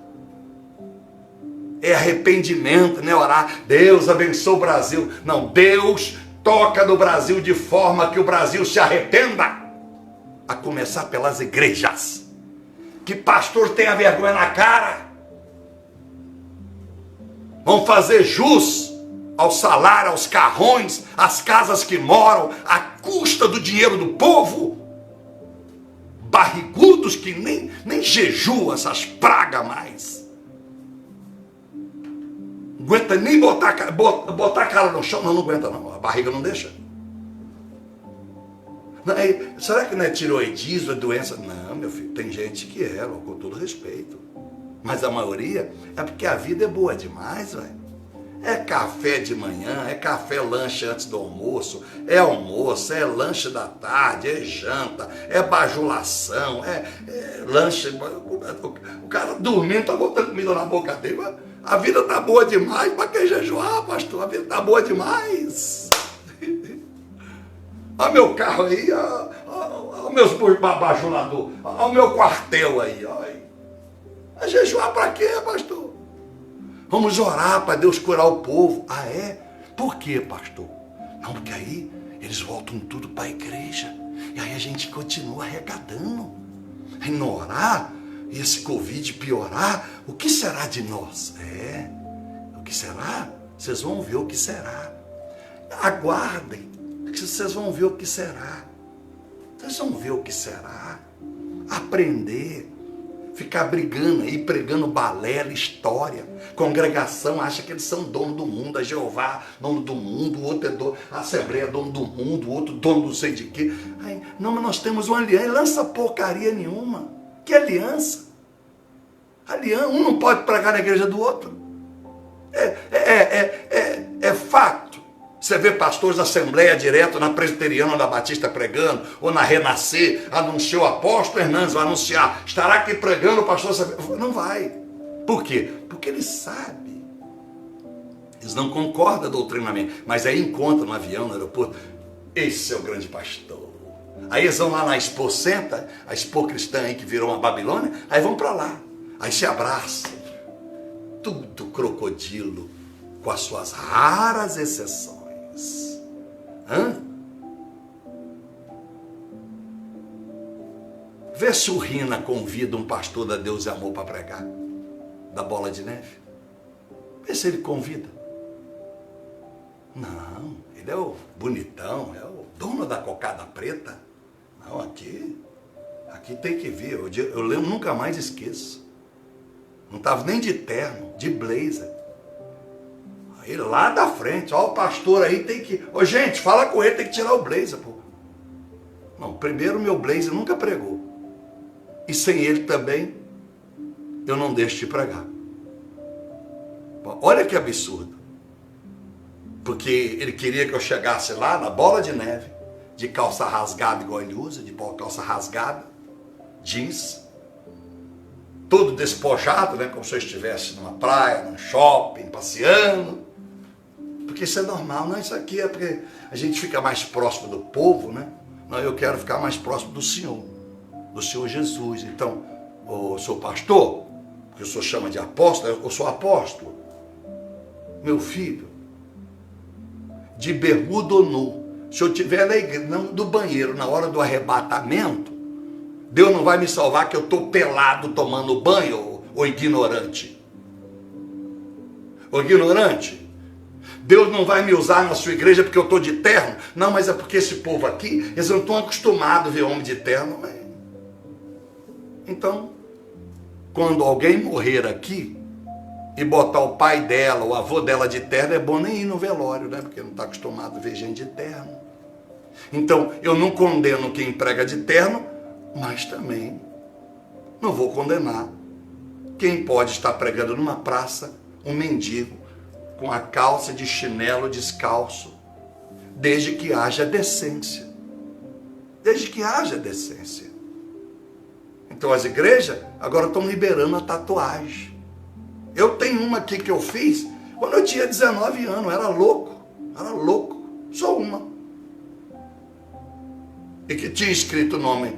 É arrependimento, né? Orar, Deus abençoe o Brasil. Não, Deus toca no Brasil de forma que o Brasil se arrependa. A começar pelas igrejas. Que pastor tenha vergonha na cara. Vão fazer jus ao salário, aos carrões, às casas que moram, à custa do dinheiro do povo. Barrigudos que nem jejuam essas pragas mais. aguenta nem botar a cara no chão. Não aguenta não, a barriga não deixa. Não, será que não é tiroidismo, é doença? Não, meu filho, tem gente que é, com todo respeito. Mas a maioria é porque a vida é boa demais, velho. É café de manhã, é café lanche antes do almoço, é almoço, é lanche da tarde, é janta, é bajulação, é lanche. O cara dormindo, tá botando comida na boca dele. A vida tá boa demais para quem jejuar, pastor. A vida tá boa demais. Olha meu carro aí, olha meus bajulador, olha o meu quartel aí. Olha. Jejuar para quê, pastor? Vamos orar para Deus curar o povo. Ah, é? Por quê, pastor? Não, porque aí eles voltam tudo para a igreja. E aí a gente continua arrecadando. E não orar, e esse Covid piorar, o que será de nós? O que será? Vocês vão ver o que será. Aguardem, que vocês vão ver o que será. Vocês vão ver o que será. Aprender. Ficar brigando aí, pregando balela, história. Congregação acha que eles são dono do mundo. A Jeová, dono do mundo. O outro é dono, a Assembleia é dono do mundo. O outro dono do não sei de quê. Não, mas nós temos uma aliança. Lança porcaria nenhuma. Que aliança? Aliança. Um não pode pregar na igreja do outro. É fato. Você vê pastores da Assembleia direto, na Presbiteriana ou na Batista pregando, ou na Renascer, anunciou o apóstolo Hernandes, vai anunciar, estará aqui pregando o pastor. Não vai. Por quê? Porque ele sabe. Eles não concordam doutrinamento, mas aí encontram no avião, no aeroporto, esse é o grande pastor. Aí eles vão lá na Expo Center, a Expo Cristã aí que virou uma Babilônia, aí vão para lá, aí se abraçam. Tudo crocodilo, com as suas raras exceções. Vê se o Rina convida um pastor da Deus e Amor para pregar, da Bola de Neve. Vê se ele convida. Não, ele é o bonitão, é o dono da cocada preta. Não, aqui tem que vir. Eu lembro, nunca mais esqueço. Não estava nem de terno, de blazer. Aí lá da frente, ó, o pastor aí tem que... Ô, gente, fala com ele, tem que tirar o blazer, pô. Não, primeiro meu blazer nunca pregou. E sem ele também, eu não deixo de pregar. Bom, olha que absurdo. Porque ele queria que eu chegasse lá na Bola de Neve, de calça rasgada igual ele usa, de calça rasgada, jeans, todo despojado, né, como se eu estivesse numa praia, num shopping, passeando. Porque isso é normal, não, isso aqui é porque a gente fica mais próximo do povo, né? Não, eu quero ficar mais próximo do Senhor Jesus. Então, eu sou pastor, que o senhor chama de apóstolo, eu sou apóstolo. Meu filho, de bermuda ou nu, se eu estiver na igreja, do banheiro, na hora do arrebatamento, Deus não vai me salvar que eu estou pelado tomando banho, ô ignorante. Ô ignorante. Deus não vai me usar na sua igreja porque eu estou de terno. Não, mas é porque esse povo aqui, eles não estão acostumados a ver homem de terno. Então, quando alguém morrer aqui e botar o pai dela, o avô dela de terno, é bom nem ir no velório, né? Porque não está acostumado a ver gente de terno. Então, eu não condeno quem prega de terno, mas também não vou condenar quem pode estar pregando numa praça, um mendigo, com a calça de chinelo descalço, desde que haja decência. Desde que haja decência. Então as igrejas agora estão liberando a tatuagem. Eu tenho uma aqui que eu fiz quando eu tinha 19 anos, era louco, só uma. E que tinha escrito o nome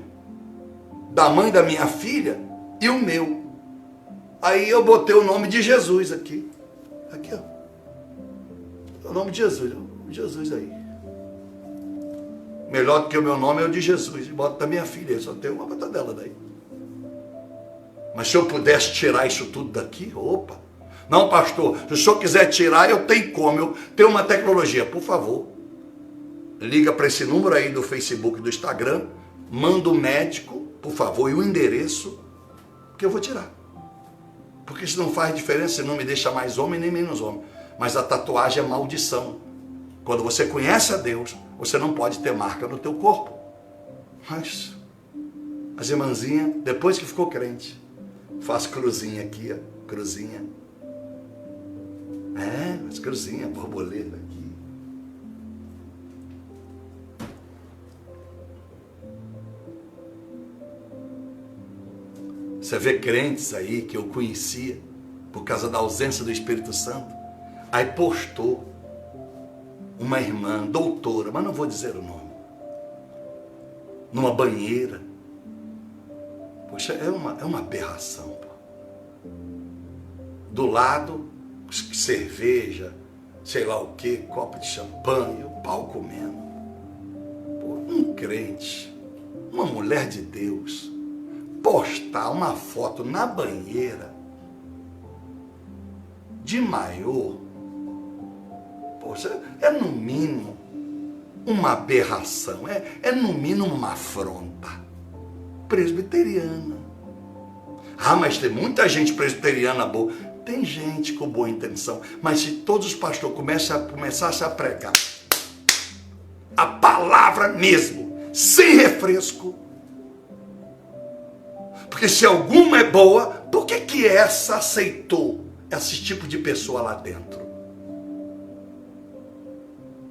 da mãe da minha filha e o meu. Aí eu botei o nome de Jesus aqui. Aqui, ó. O nome de Jesus. Jesus aí. Melhor do que o meu nome é o de Jesus. E bota da minha filha. Eu só tenho uma bota dela daí. Mas se eu pudesse tirar isso tudo daqui, opa. Não, pastor, se o senhor quiser tirar, eu tenho como. Eu tenho uma tecnologia. Por favor, liga para esse número aí do Facebook e do Instagram. Manda o médico, por favor, e o endereço, que eu vou tirar. Porque isso não faz diferença, não me deixa mais homem nem menos homem. Mas a tatuagem é maldição. Quando você conhece a Deus, você não pode ter marca no teu corpo. Mas as irmãzinhas, depois que ficou crente, faz cruzinha aqui, ó, cruzinha. As cruzinhas, borboleta aqui. Você vê crentes aí que eu conhecia por causa da ausência do Espírito Santo. Aí postou uma irmã, doutora, mas não vou dizer o nome, numa banheira. Poxa, é uma aberração. Pô. Do lado, cerveja, sei lá o que, copo de champanhe, o pau comendo. Pô, um crente, uma mulher de Deus, postar uma foto na banheira de maiô, poxa, é no mínimo uma aberração, é no mínimo uma afronta presbiteriana. Mas tem muita gente presbiteriana boa. Tem gente com boa intenção, mas se todos os pastores começassem a pregar a palavra mesmo, sem refresco, porque se alguma é boa, por que essa aceitou esse tipo de pessoa lá dentro?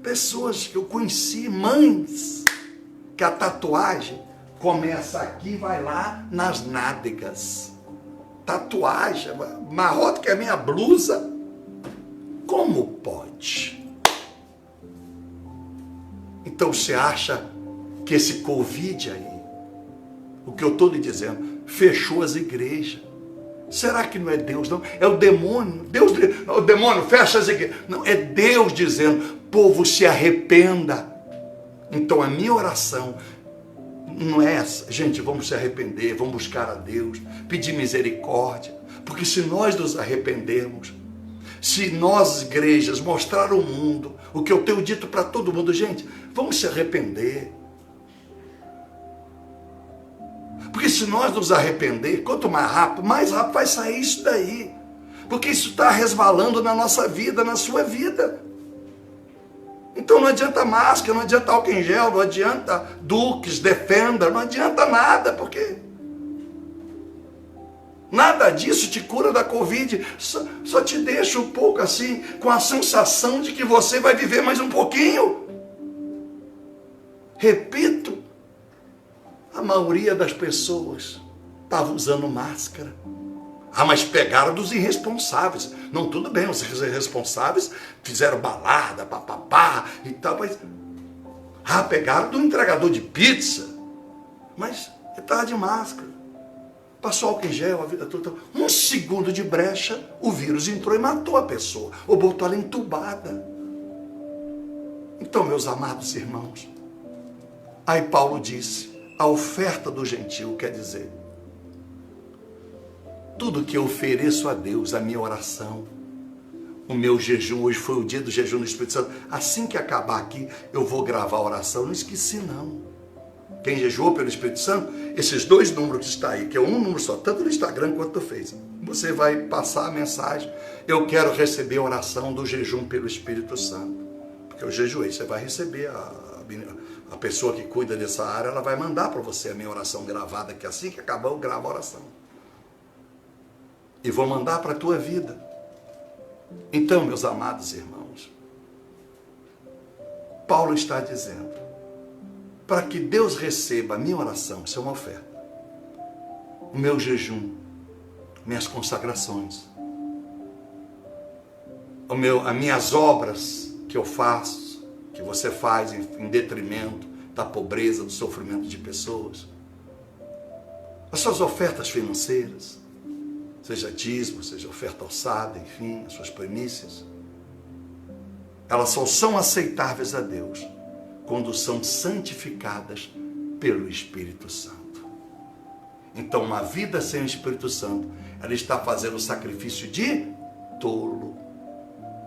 Pessoas que eu conheci, mães, que a tatuagem começa aqui e vai lá nas nádegas. Tatuagem, maior do que a minha blusa. Como pode? Então você acha que esse Covid aí, o que eu estou lhe dizendo, fechou as igrejas? Será que não é Deus, não? É o demônio. O demônio fecha as igrejas. Não, é Deus dizendo, povo, se arrependa. Então a minha oração não é essa. Gente, vamos se arrepender, vamos buscar a Deus, pedir misericórdia. Porque se nós nos arrependermos, se nós, igrejas, mostrar ao mundo o que eu tenho dito para todo mundo, gente, vamos se arrepender. Porque se nós nos arrepender, quanto mais rápido vai sair isso daí. Porque isso está resvalando na nossa vida, na sua vida. Então não adianta máscara, não adianta álcool em gel, não adianta Dukes, Defender, não adianta nada, porque nada disso te cura da Covid, só te deixa um pouco assim, com a sensação de que você vai viver mais um pouquinho. Repito, a maioria das pessoas estava usando máscara. Mas pegaram dos irresponsáveis. Não, tudo bem, os irresponsáveis fizeram balada, papapá e tal, mas pegaram do entregador de pizza, mas ele estava de máscara, passou álcool em gel a vida toda. Um segundo de brecha, o vírus entrou e matou a pessoa, ou botou ela entubada. Então, meus amados irmãos, aí Paulo disse, a oferta do gentio quer dizer, tudo que eu ofereço a Deus, a minha oração, o meu jejum, hoje foi o dia do jejum do Espírito Santo, assim que acabar aqui, eu vou gravar a oração, não esqueci não. Quem jejuou pelo Espírito Santo, esses 2 números que está aí, que é um número só, tanto no Instagram quanto no Facebook, você vai passar a mensagem, eu quero receber a oração do jejum pelo Espírito Santo, porque eu jejuei, você vai receber a pessoa que cuida dessa área, ela vai mandar para você a minha oração gravada, que assim que acabar eu gravo a oração. E vou mandar para a tua vida. Então, meus amados irmãos, Paulo está dizendo, para que Deus receba a minha oração, isso é uma oferta, o meu jejum, minhas consagrações, as minhas obras que eu faço, que você faz em detrimento da pobreza, do sofrimento de pessoas, as suas ofertas financeiras, seja dízimo, seja oferta alçada, enfim, as suas primícias, elas só são aceitáveis a Deus quando são santificadas pelo Espírito Santo. Então, uma vida sem o Espírito Santo, ela está fazendo o sacrifício de tolo.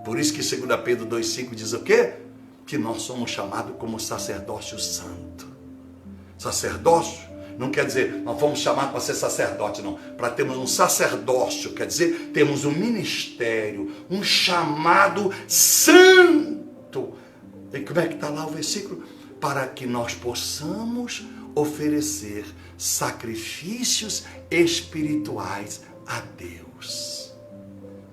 Por isso que 2 Pedro 2,5 diz o quê? Que nós somos chamados como sacerdócio santo. Sacerdócio Não quer dizer, nós fomos chamados para ser sacerdote, não. Para termos um sacerdócio, quer dizer, temos um ministério, um chamado santo. E como é que está lá o versículo? Para que nós possamos oferecer sacrifícios espirituais a Deus.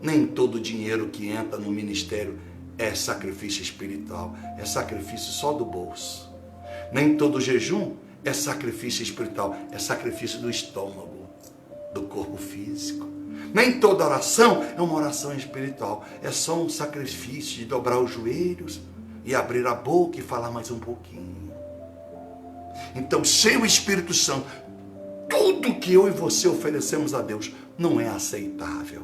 Nem todo dinheiro que entra no ministério é sacrifício espiritual, é sacrifício só do bolso. Nem todo jejum é sacrifício espiritual, é sacrifício do estômago, do corpo físico. Nem toda oração é uma oração espiritual, é só um sacrifício de dobrar os joelhos e abrir a boca e falar mais um pouquinho. Então, sem o Espírito Santo, tudo que eu e você oferecemos a Deus não é aceitável.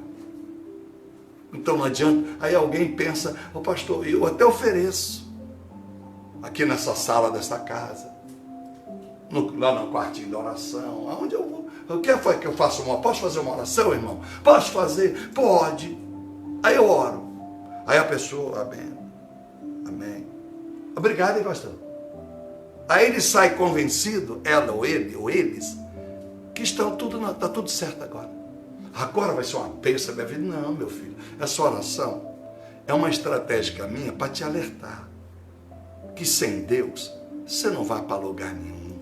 Então não adianta, aí alguém pensa, pastor, eu até ofereço, aqui nessa sala dessa casa, lá no quartinho da oração, aonde eu vou, o que foi que eu faço posso fazer uma oração, irmão? Posso fazer? Pode. Aí eu oro, aí a pessoa, amém, amém, obrigado, hein, pastor? Aí ele sai convencido, ela ou ele, ou eles, que está tudo certo agora. Agora vai ser uma bênção da minha vida. Não, meu filho, essa oração é uma estratégia minha para te alertar que sem Deus você não vai para lugar nenhum.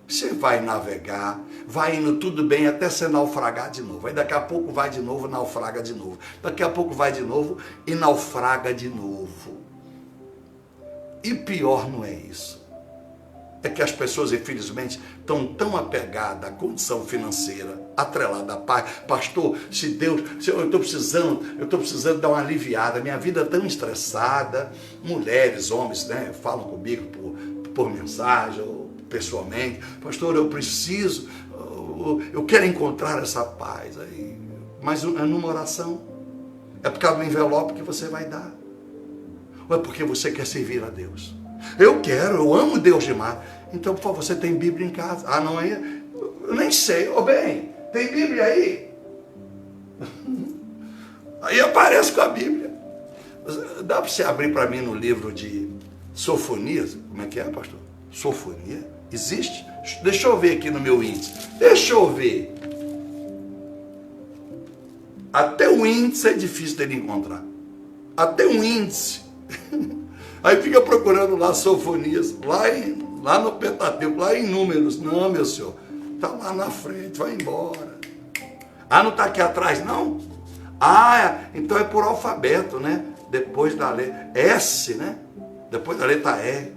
Você vai navegar, vai indo tudo bem até você naufragar de novo. Aí daqui a pouco vai de novo, naufraga de novo. Daqui a pouco vai de novo e naufraga de novo. E pior não é isso. É que as pessoas, infelizmente, estão tão apegadas à condição financeira, atrelada à paz. Pastor, eu estou precisando dar uma aliviada, minha vida é tão estressada. Mulheres, homens, né, falam comigo por mensagem ou pessoalmente. Pastor, eu quero encontrar essa paz. Aí, mas é numa oração. É por causa do envelope que você vai dar. Ou é porque você quer servir a Deus? Eu amo Deus demais. Então, por favor, você tem Bíblia em casa? Ah, não é? Eu nem sei. Bem, tem Bíblia aí? Aí aparece com a Bíblia. Dá para você abrir para mim no livro de Sofonias? Como é que é, pastor? Sofonia? Existe? Deixa eu ver aqui no meu índice. Deixa eu ver. Até o índice é difícil dele encontrar. Até um índice. Aí fica procurando lá Sofonias, lá no Pentateuco, lá em Números. Não, meu senhor, está lá na frente, vai embora. Ah, não está aqui atrás, não? Ah, então é por alfabeto, né? Depois da letra S, né? Depois da letra E.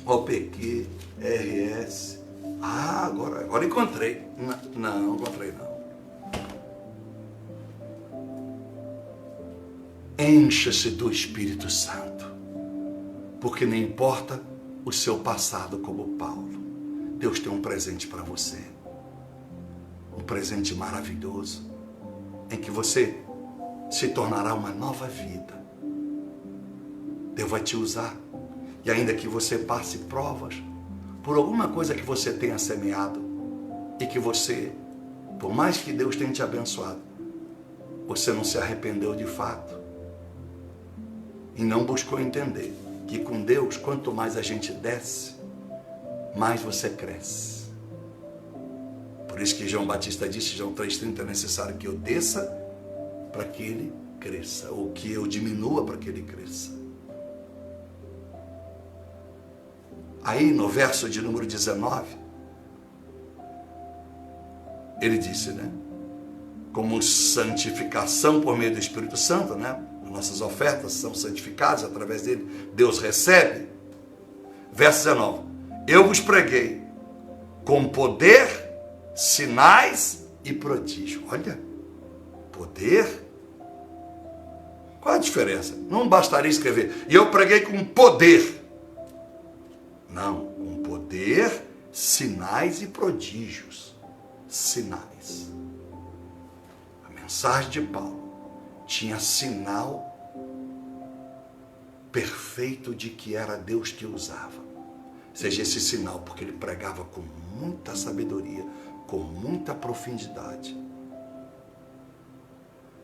OPQ, RS. Ah, agora encontrei. Não encontrei não. Encha-se do Espírito Santo, porque não importa o seu passado como Paulo, Deus tem um presente para você, um presente maravilhoso, em que você se tornará uma nova vida. Deus vai te usar, e ainda que você passe provas, por alguma coisa que você tenha semeado, e que você, por mais que Deus tenha te abençoado, você não se arrependeu de fato, e não buscou entender que com Deus, quanto mais a gente desce, mais você cresce. Por isso que João Batista disse, João 3,30, é necessário que eu desça para que ele cresça, ou que eu diminua para que ele cresça. Aí no verso de número 19, ele disse, né? Como santificação por meio do Espírito Santo, né? Nossas ofertas são santificadas através dele, Deus recebe. Verso 19, eu vos preguei com poder, sinais e prodígio. Olha, poder. Qual a diferença? Não bastaria escrever, e eu preguei com poder. Não, com poder, sinais e prodígios. Sinais. A mensagem de Paulo tinha sinal perfeito de que era Deus que usava. Seja esse sinal, porque ele pregava com muita sabedoria, com muita profundidade.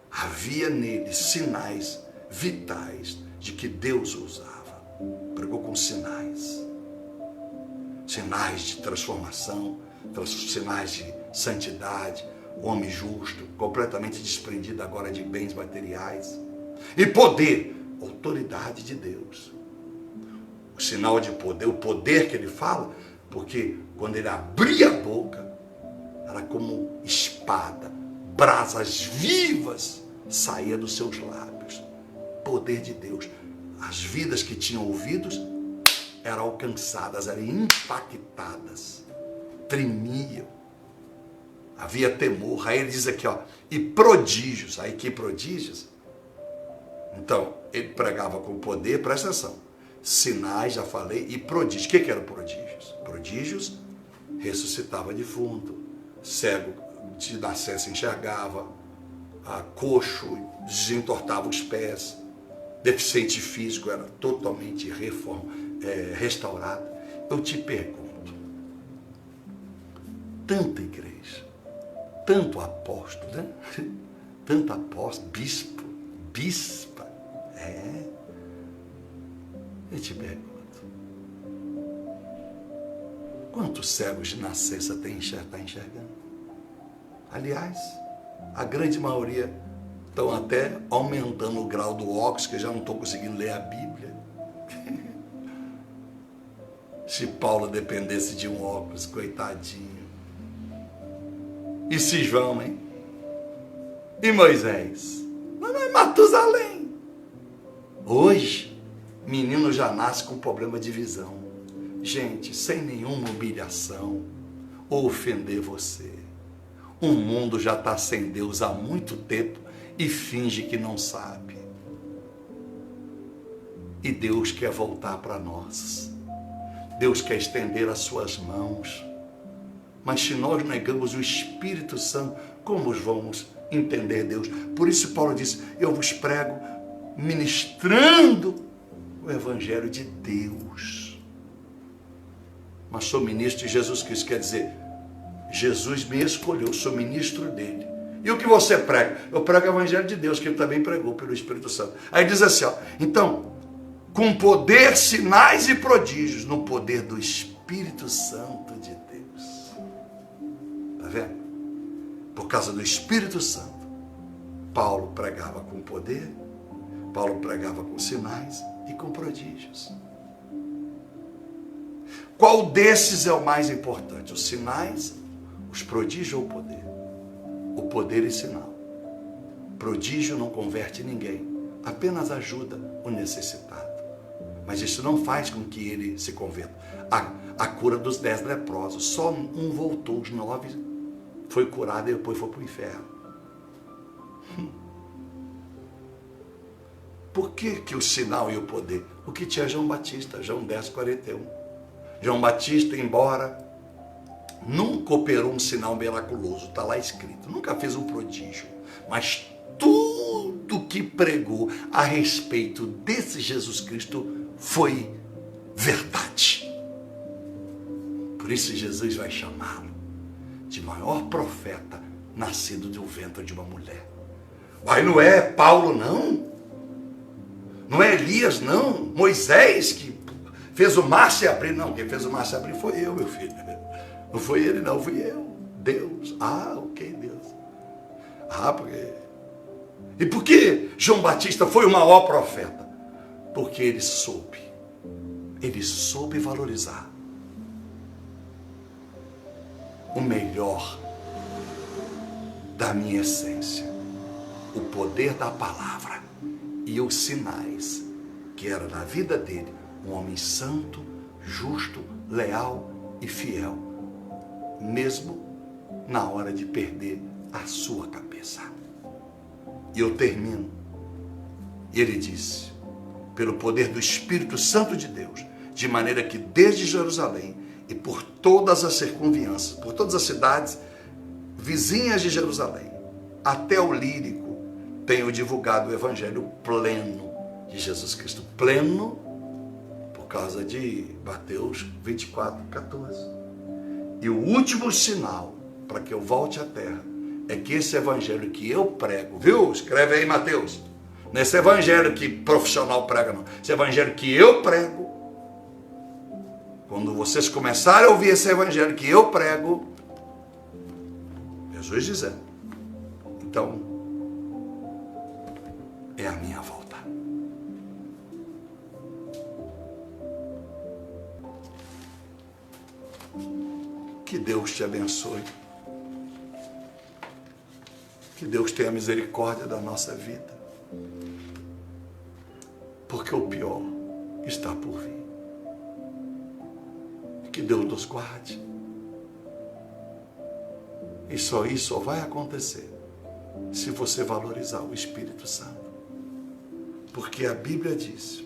Havia nele sinais vitais de que Deus o usava. Pregou com sinais. sinais de transformação, sinais de santidade, homem justo, completamente desprendido agora de bens materiais. E poder, autoridade de Deus. O sinal de poder, o poder que ele fala, porque quando ele abria a boca, era como espada, brasas vivas saía dos seus lábios. Poder de Deus. As vidas que tinham ouvidos eram alcançadas, eram impactadas, tremiam. Havia temor. Aí ele diz aqui, ó, e prodígios. Aí que prodígios? Então, ele pregava com poder, presta atenção. Sinais, já falei, e prodígios. O que eram prodígios? Prodígios, ressuscitava defunto, cego de nascença enxergava, coxo desentortava os pés, deficiente físico era totalmente restaurado. Eu te pergunto, tanta igreja, tanto apóstolo, né? Tanto apóstolo, bispa, eu te pergunto, quantos cegos de nascença está enxergando? Aliás, a grande maioria estão até aumentando o grau do óculos, que já não estou conseguindo ler a Bíblia. Se Paulo dependesse de um óculos, coitadinho. E se João, hein? E Moisés? Não é Matusalém. Hoje, menino já nasce com problema de visão. Gente, sem nenhuma humilhação ou ofender você. O mundo já está sem Deus há muito tempo e finge que não sabe. E Deus quer voltar para nós. Deus quer estender as suas mãos. Mas se nós negamos o Espírito Santo, como vamos entender Deus? Por isso Paulo disse, eu vos prego ministrando o Evangelho de Deus. Mas sou ministro de Jesus Cristo, quer dizer, Jesus me escolheu, sou ministro dele. E o que você prega? Eu prego o Evangelho de Deus, que ele também pregou pelo Espírito Santo. Aí diz assim, ó, então, com poder, sinais e prodígios, no poder do Espírito Santo de Deus. Está vendo? Por causa do Espírito Santo, Paulo pregava com poder, Paulo pregava com sinais e com prodígios. Qual desses é o mais importante? Os sinais, os prodígios ou o poder? O poder e sinal. Prodígio não converte ninguém, apenas ajuda o necessitado. Mas isso não faz com que ele se converta. A cura dos 10 leprosos, só um voltou, os 9 foi curado e depois foi para o inferno. Por que o sinal e o poder? O que tinha João Batista, João 10:41. João Batista, embora nunca operou um sinal miraculoso, está lá escrito, nunca fez um prodígio, mas tudo que pregou a respeito desse Jesus Cristo foi verdade. Por isso Jesus vai chamá-lo de maior profeta nascido do ventre de uma mulher. Mas não é Paulo, não. Não é Elias, não. Moisés que fez o mar se abrir. Não, quem fez o mar se abrir foi eu, meu filho. Não foi ele, não, fui eu. Deus. Ok, Deus. Porque... E por que João Batista foi o maior profeta? Porque ele soube valorizar o melhor da minha essência, o poder da palavra e os sinais, que era na vida dele um homem santo, justo, leal e fiel, mesmo na hora de perder a sua cabeça. E eu termino. E ele disse, pelo poder do Espírito Santo de Deus, de maneira que desde Jerusalém e por todas as circunvianças, por todas as cidades vizinhas de Jerusalém, até o Lírico, tenho divulgado o Evangelho pleno de Jesus Cristo. Pleno por causa de Mateus 24:14. E o último sinal para que eu volte à terra é que esse Evangelho que eu prego, viu? Escreve aí, Mateus. Nesse Evangelho que profissional prega, não. Esse Evangelho que eu prego, Quando vocês começarem a ouvir esse evangelho que eu prego, Jesus dizendo, então é a minha volta. Que Deus te abençoe. Que Deus tenha misericórdia da nossa vida. Porque o pior está por vir. Que Deus nos guarde. E só isso só vai acontecer se você valorizar o Espírito Santo. Porque a Bíblia diz,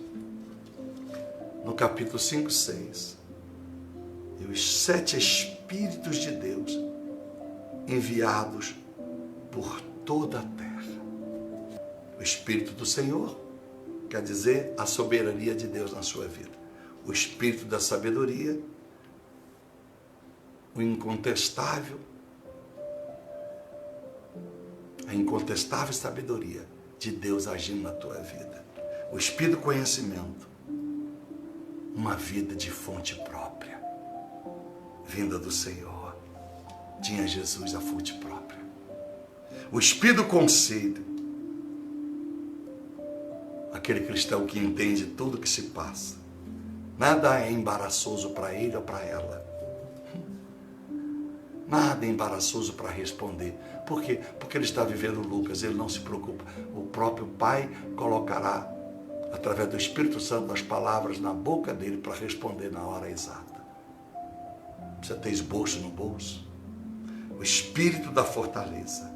no capítulo 5, 6, e os 7 Espíritos de Deus enviados por toda a terra. O Espírito do Senhor quer dizer a soberania de Deus na sua vida. O Espírito da sabedoria, o incontestável, a incontestável sabedoria de Deus agindo na tua vida. O Espírito do conhecimento, uma vida de fonte própria, vinda do Senhor. Tinha Jesus a fonte própria. O Espírito do conselho, aquele cristão que entende tudo que se passa. Nada é embaraçoso para ele ou para ela. Nada é embaraçoso para responder. Por quê? Porque ele está vivendo Lucas, ele não se preocupa. O próprio Pai colocará, através do Espírito Santo, as palavras na boca dele para responder na hora exata. Você tem esboço no bolso? O Espírito da fortaleza.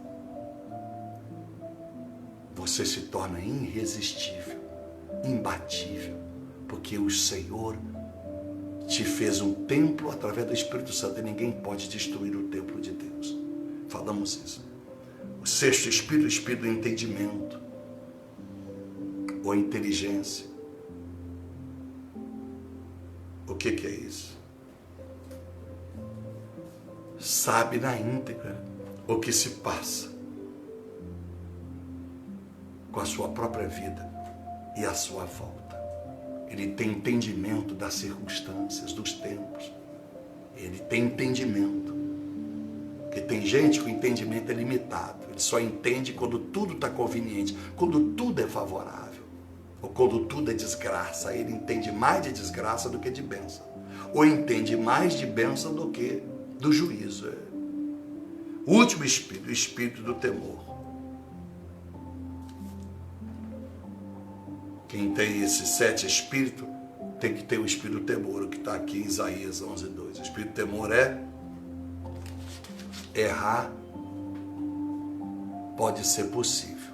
Você se torna irresistível, imbatível, porque o Senhor te fez um templo através do Espírito Santo e ninguém pode destruir o templo de Deus. Falamos isso. O 6º Espírito, o Espírito do entendimento, ou inteligência. O que é isso? Sabe na íntegra o que se passa com a sua própria vida e a sua volta. Ele tem entendimento das circunstâncias, dos tempos. Ele tem entendimento. Porque tem gente que o entendimento é limitado. Ele só entende quando tudo está conveniente, quando tudo é favorável, ou quando tudo é desgraça. Ele entende mais de desgraça do que de bênção. Ou entende mais de bênção do que do juízo. O último espírito, o espírito do temor. Quem tem esses 7 espíritos tem que ter o espírito do temor, o que está aqui em Isaías 11:2. O espírito do temor é errar. Pode ser possível,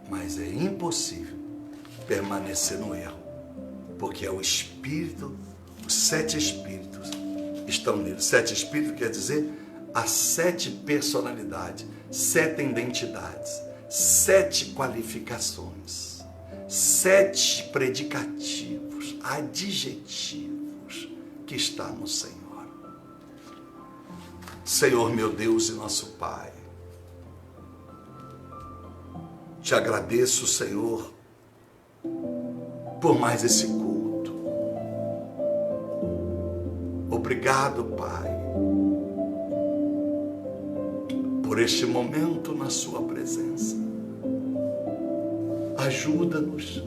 mas é impossível permanecer no erro, porque é o espírito, os 7 espíritos estão nele. 7 espíritos quer dizer as 7 personalidades, 7 identidades, 7 qualificações, 7 predicativos, adjetivos que está no Senhor. Senhor meu Deus e nosso Pai, te agradeço, Senhor, por mais esse culto. Obrigado, Pai, por este momento na sua presença. Ajuda-nos.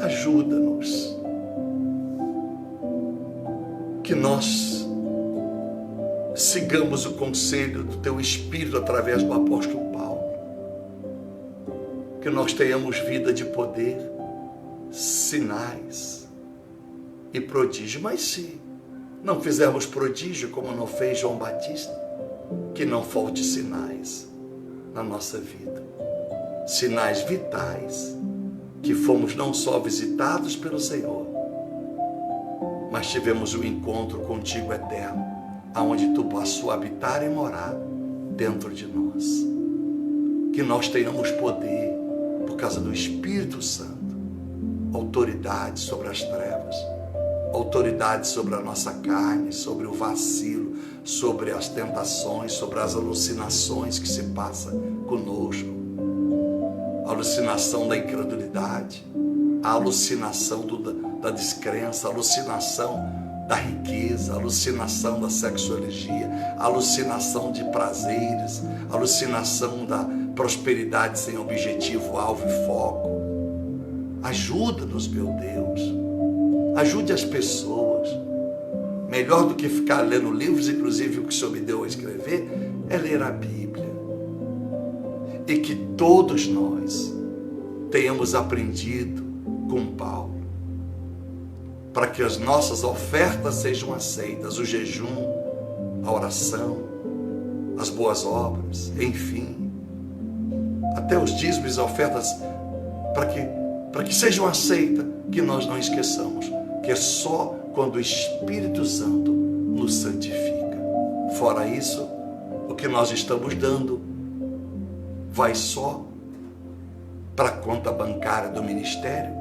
Ajuda-nos. Que nós sigamos o conselho do Teu Espírito através do apóstolo Paulo. Que nós tenhamos vida de poder, sinais e prodígio. Mas se não fizermos prodígio como não fez João Batista, que não falte sinais na nossa vida. Sinais vitais, que fomos não só visitados pelo Senhor, mas tivemos um encontro contigo eterno, aonde tu possas habitar e morar dentro de nós. Que nós tenhamos poder, por causa do Espírito Santo, autoridade sobre as trevas, autoridade sobre a nossa carne, sobre o vacilo, sobre as tentações, sobre as alucinações que se passam conosco. A alucinação da incredulidade, a alucinação da descrença, a alucinação da riqueza, a alucinação da sexologia, a alucinação de prazeres, a alucinação da prosperidade sem objetivo, alvo e foco. Ajuda-nos, meu Deus. Ajude as pessoas. Melhor do que ficar lendo livros, inclusive o que o Senhor me deu a escrever, é ler a Bíblia. E que todos nós tenhamos aprendido com Paulo, para que as nossas ofertas sejam aceitas, o jejum, a oração, as boas obras, enfim, até os dízimos e ofertas, para que sejam aceitas, que nós não esqueçamos que é só quando o Espírito Santo nos santifica. Fora isso, o que nós estamos dando vai só para a conta bancária do ministério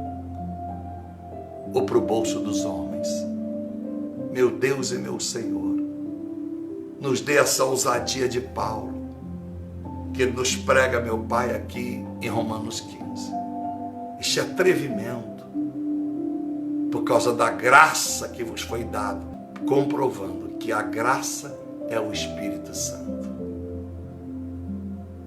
ou para o bolso dos homens. Meu Deus e meu Senhor, nos dê essa ousadia de Paulo, que ele nos prega, meu Pai, aqui em Romanos 15. Este atrevimento, por causa da graça que vos foi dada, comprovando que a graça é o Espírito Santo.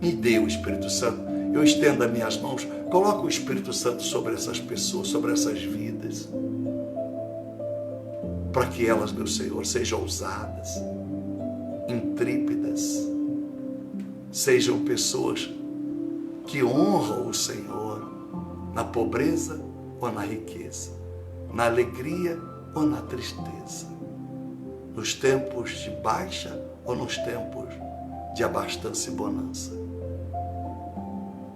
Me dê o Espírito Santo. Eu estendo as minhas mãos, coloco o Espírito Santo sobre essas pessoas, sobre essas vidas, para que elas, meu Senhor, sejam ousadas, intrépidas, sejam pessoas que honram o Senhor na pobreza ou na riqueza, na alegria ou na tristeza, nos tempos de baixa ou nos tempos de abastança e bonança,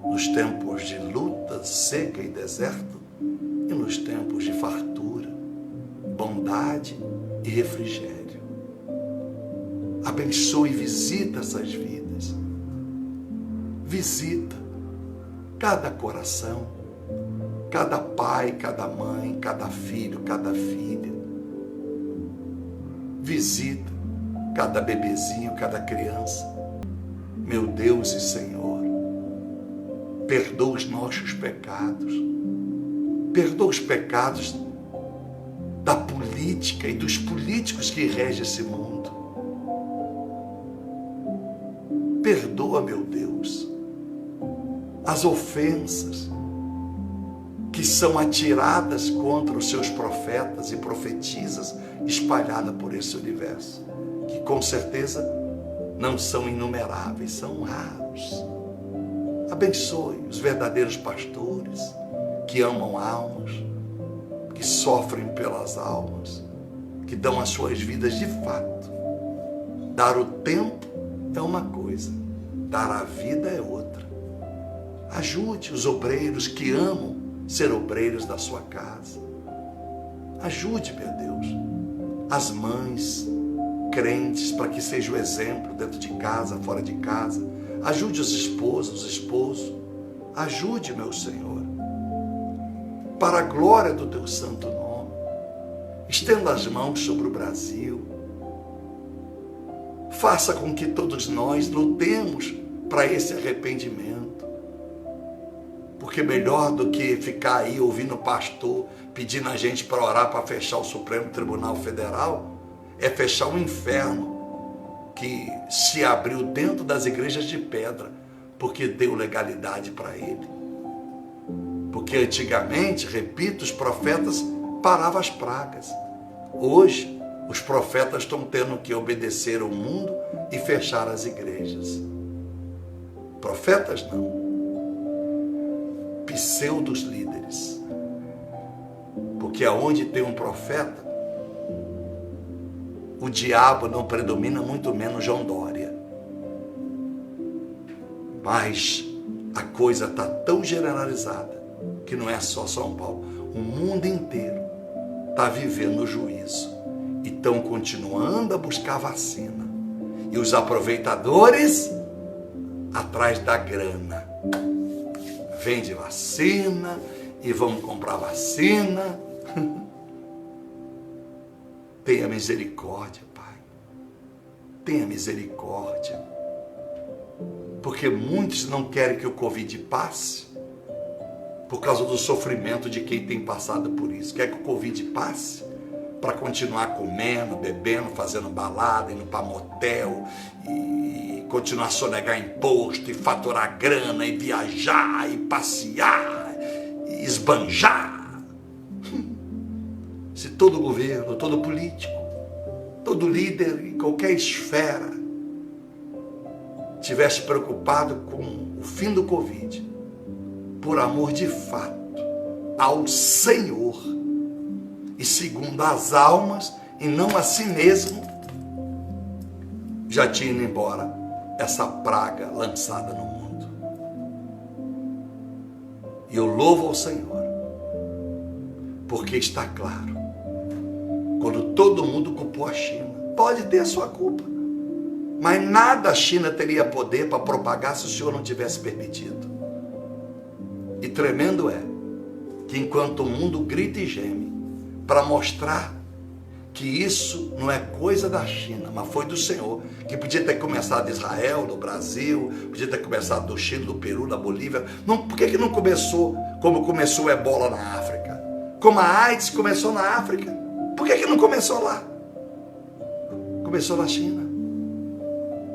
nos tempos de luta, seca e deserto e nos tempos de fartura, bondade e refrigério. Abençoe e visita essas vidas. Visita cada coração, cada pai, cada mãe, cada filho, cada filha. Visita cada bebezinho, cada criança. Meu Deus e Senhor, perdoa os nossos pecados. Perdoa os pecados da política e dos políticos que regem esse mundo. Perdoa, meu Deus, as ofensas que são atiradas contra os seus profetas e profetisas espalhadas por esse universo, que com certeza não são inumeráveis, são raros. Abençoe os verdadeiros pastores que amam almas, que sofrem pelas almas, que dão as suas vidas de fato. Dar o tempo é uma coisa, dar a vida é outra. Ajude os obreiros que amam ser obreiros da sua casa. Ajude, meu Deus, as mães crentes para que seja o exemplo dentro de casa, fora de casa. Ajude os esposos. Ajude, meu Senhor, para a glória do teu santo nome. Estenda as mãos sobre o Brasil. Faça com que todos nós lutemos para esse arrependimento. Porque melhor do que ficar aí ouvindo o pastor pedindo a gente para orar para fechar o Supremo Tribunal Federal, é fechar o inferno que se abriu dentro das igrejas de pedra, porque deu legalidade para ele. Porque antigamente, repito, os profetas paravam as pragas. Hoje, os profetas estão tendo que obedecer ao mundo e fechar as igrejas. Profetas não. Pseudos líderes. Porque aonde tem um profeta, o diabo não predomina, muito menos João Dória. Mas a coisa está tão generalizada que não é só São Paulo. O mundo inteiro está vivendo o juízo. E estão continuando a buscar vacina. E os aproveitadores atrás da grana. Vende vacina e vamos comprar vacina. Tenha misericórdia, Pai. Tenha misericórdia. Porque muitos não querem que o Covid passe. por causa do sofrimento de quem tem passado por isso. Quer que o Covid passe para continuar comendo, bebendo, fazendo balada, indo para motel e continuar a sonegar imposto e faturar grana e viajar e passear e esbanjar. Se todo governo, todo político, todo líder em qualquer esfera tivesse preocupado com o fim do Covid, por amor de fato ao Senhor e segundo as almas e não a si mesmo, já tinha ido embora essa praga lançada no mundo. E eu louvo ao Senhor, porque está claro, quando todo mundo culpou a China, pode ter a sua culpa, mas nada a China teria poder para propagar se o Senhor não tivesse permitido. E tremendo é que enquanto o mundo grita e geme para mostrar que isso não é coisa da China, mas foi do Senhor, que podia ter começado de Israel, do Brasil, podia ter começado do Chile, do Peru, da Bolívia. Não, por que não começou como começou o Ebola na África? Como a AIDS começou na África? Por que não começou lá? Começou na China.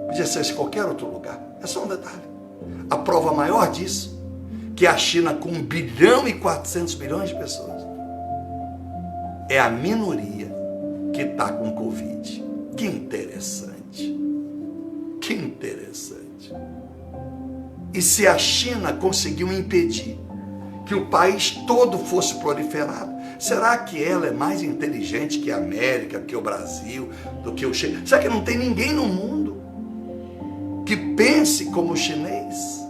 Podia ser em qualquer outro lugar. É só um detalhe. A prova maior disso, que a China, com 1 bilhão e 400 milhões de pessoas, é a minoria que está com Covid. Que interessante. Que interessante. E se a China conseguiu impedir que o país todo fosse proliferado, será que ela é mais inteligente que a América, que o Brasil, do que o Chile? Será que não tem ninguém no mundo que pense como o chinês?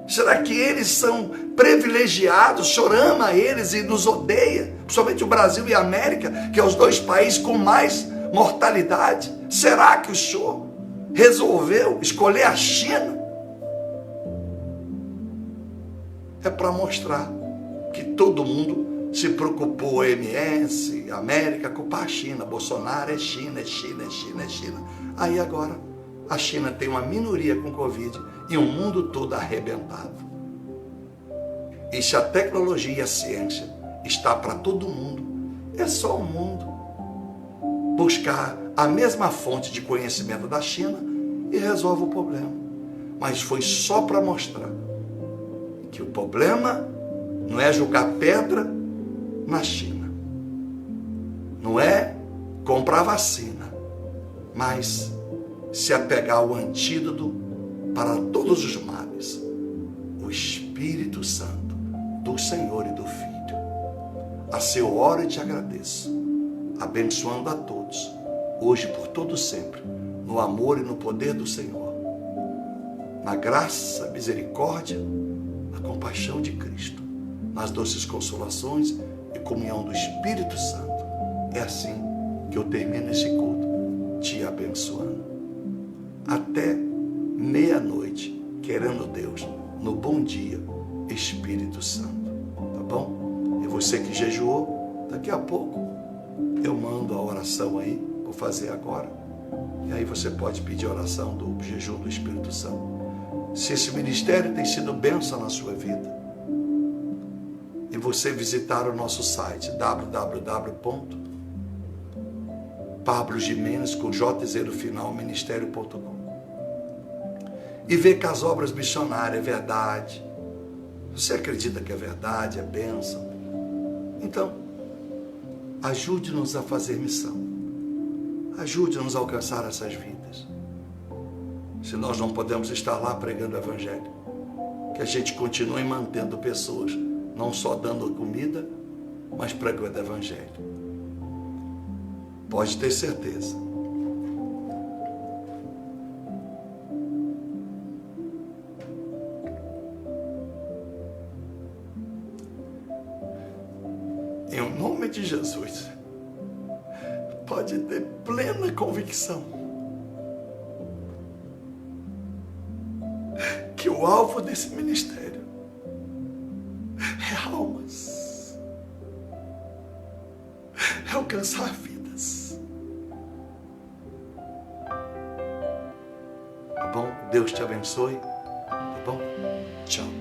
Será que eles são privilegiados? O Senhor ama eles e nos odeia, principalmente o Brasil e a América, que são os dois países com mais mortalidade. Será que o Senhor resolveu escolher a China? É para mostrar que todo mundo se preocupou, OMS, América, culpar a China. Bolsonaro é China, é China, é China, é China. Aí agora a China tem uma minoria com Covid e o mundo todo arrebentado. E se a tecnologia e a ciência está para todo mundo, é só o mundo buscar a mesma fonte de conhecimento da China e resolve o problema. Mas foi só para mostrar que o problema não é jogar pedra na China, não é comprar vacina, mas se apegar ao antídoto para todos os males, o Espírito Santo do Senhor e do Filho. Assim eu oro e te agradeço, abençoando a todos, hoje por todo sempre, no amor e no poder do Senhor, na graça, misericórdia, na compaixão de Cristo, nas doces consolações e comunhão do Espírito Santo. É assim que eu termino esse culto, te abençoando. Até meia-noite, querendo Deus, no bom dia, Espírito Santo. Tá bom? E você que jejuou, daqui a pouco eu mando a oração aí, vou fazer agora. E aí você pode pedir a oração do jejum do Espírito Santo. Se esse ministério tem sido bênção na sua vida, e você visitar o nosso site www.pablojimenez com JZ no final, ministério.com, e ver que as obras missionárias é verdade, você acredita que é verdade, é bênção, então ajude-nos a fazer missão, ajude-nos a alcançar essas vidas. Se nós não podemos estar lá pregando o Evangelho, que a gente continue mantendo pessoas, não só dando comida, mas pregando o Evangelho. Pode ter certeza. Em nome de Jesus, pode ter plena convicção que o alvo desse ministério é almas, é alcançar vidas. Tá bom? Deus te abençoe. Tá bom? Tchau.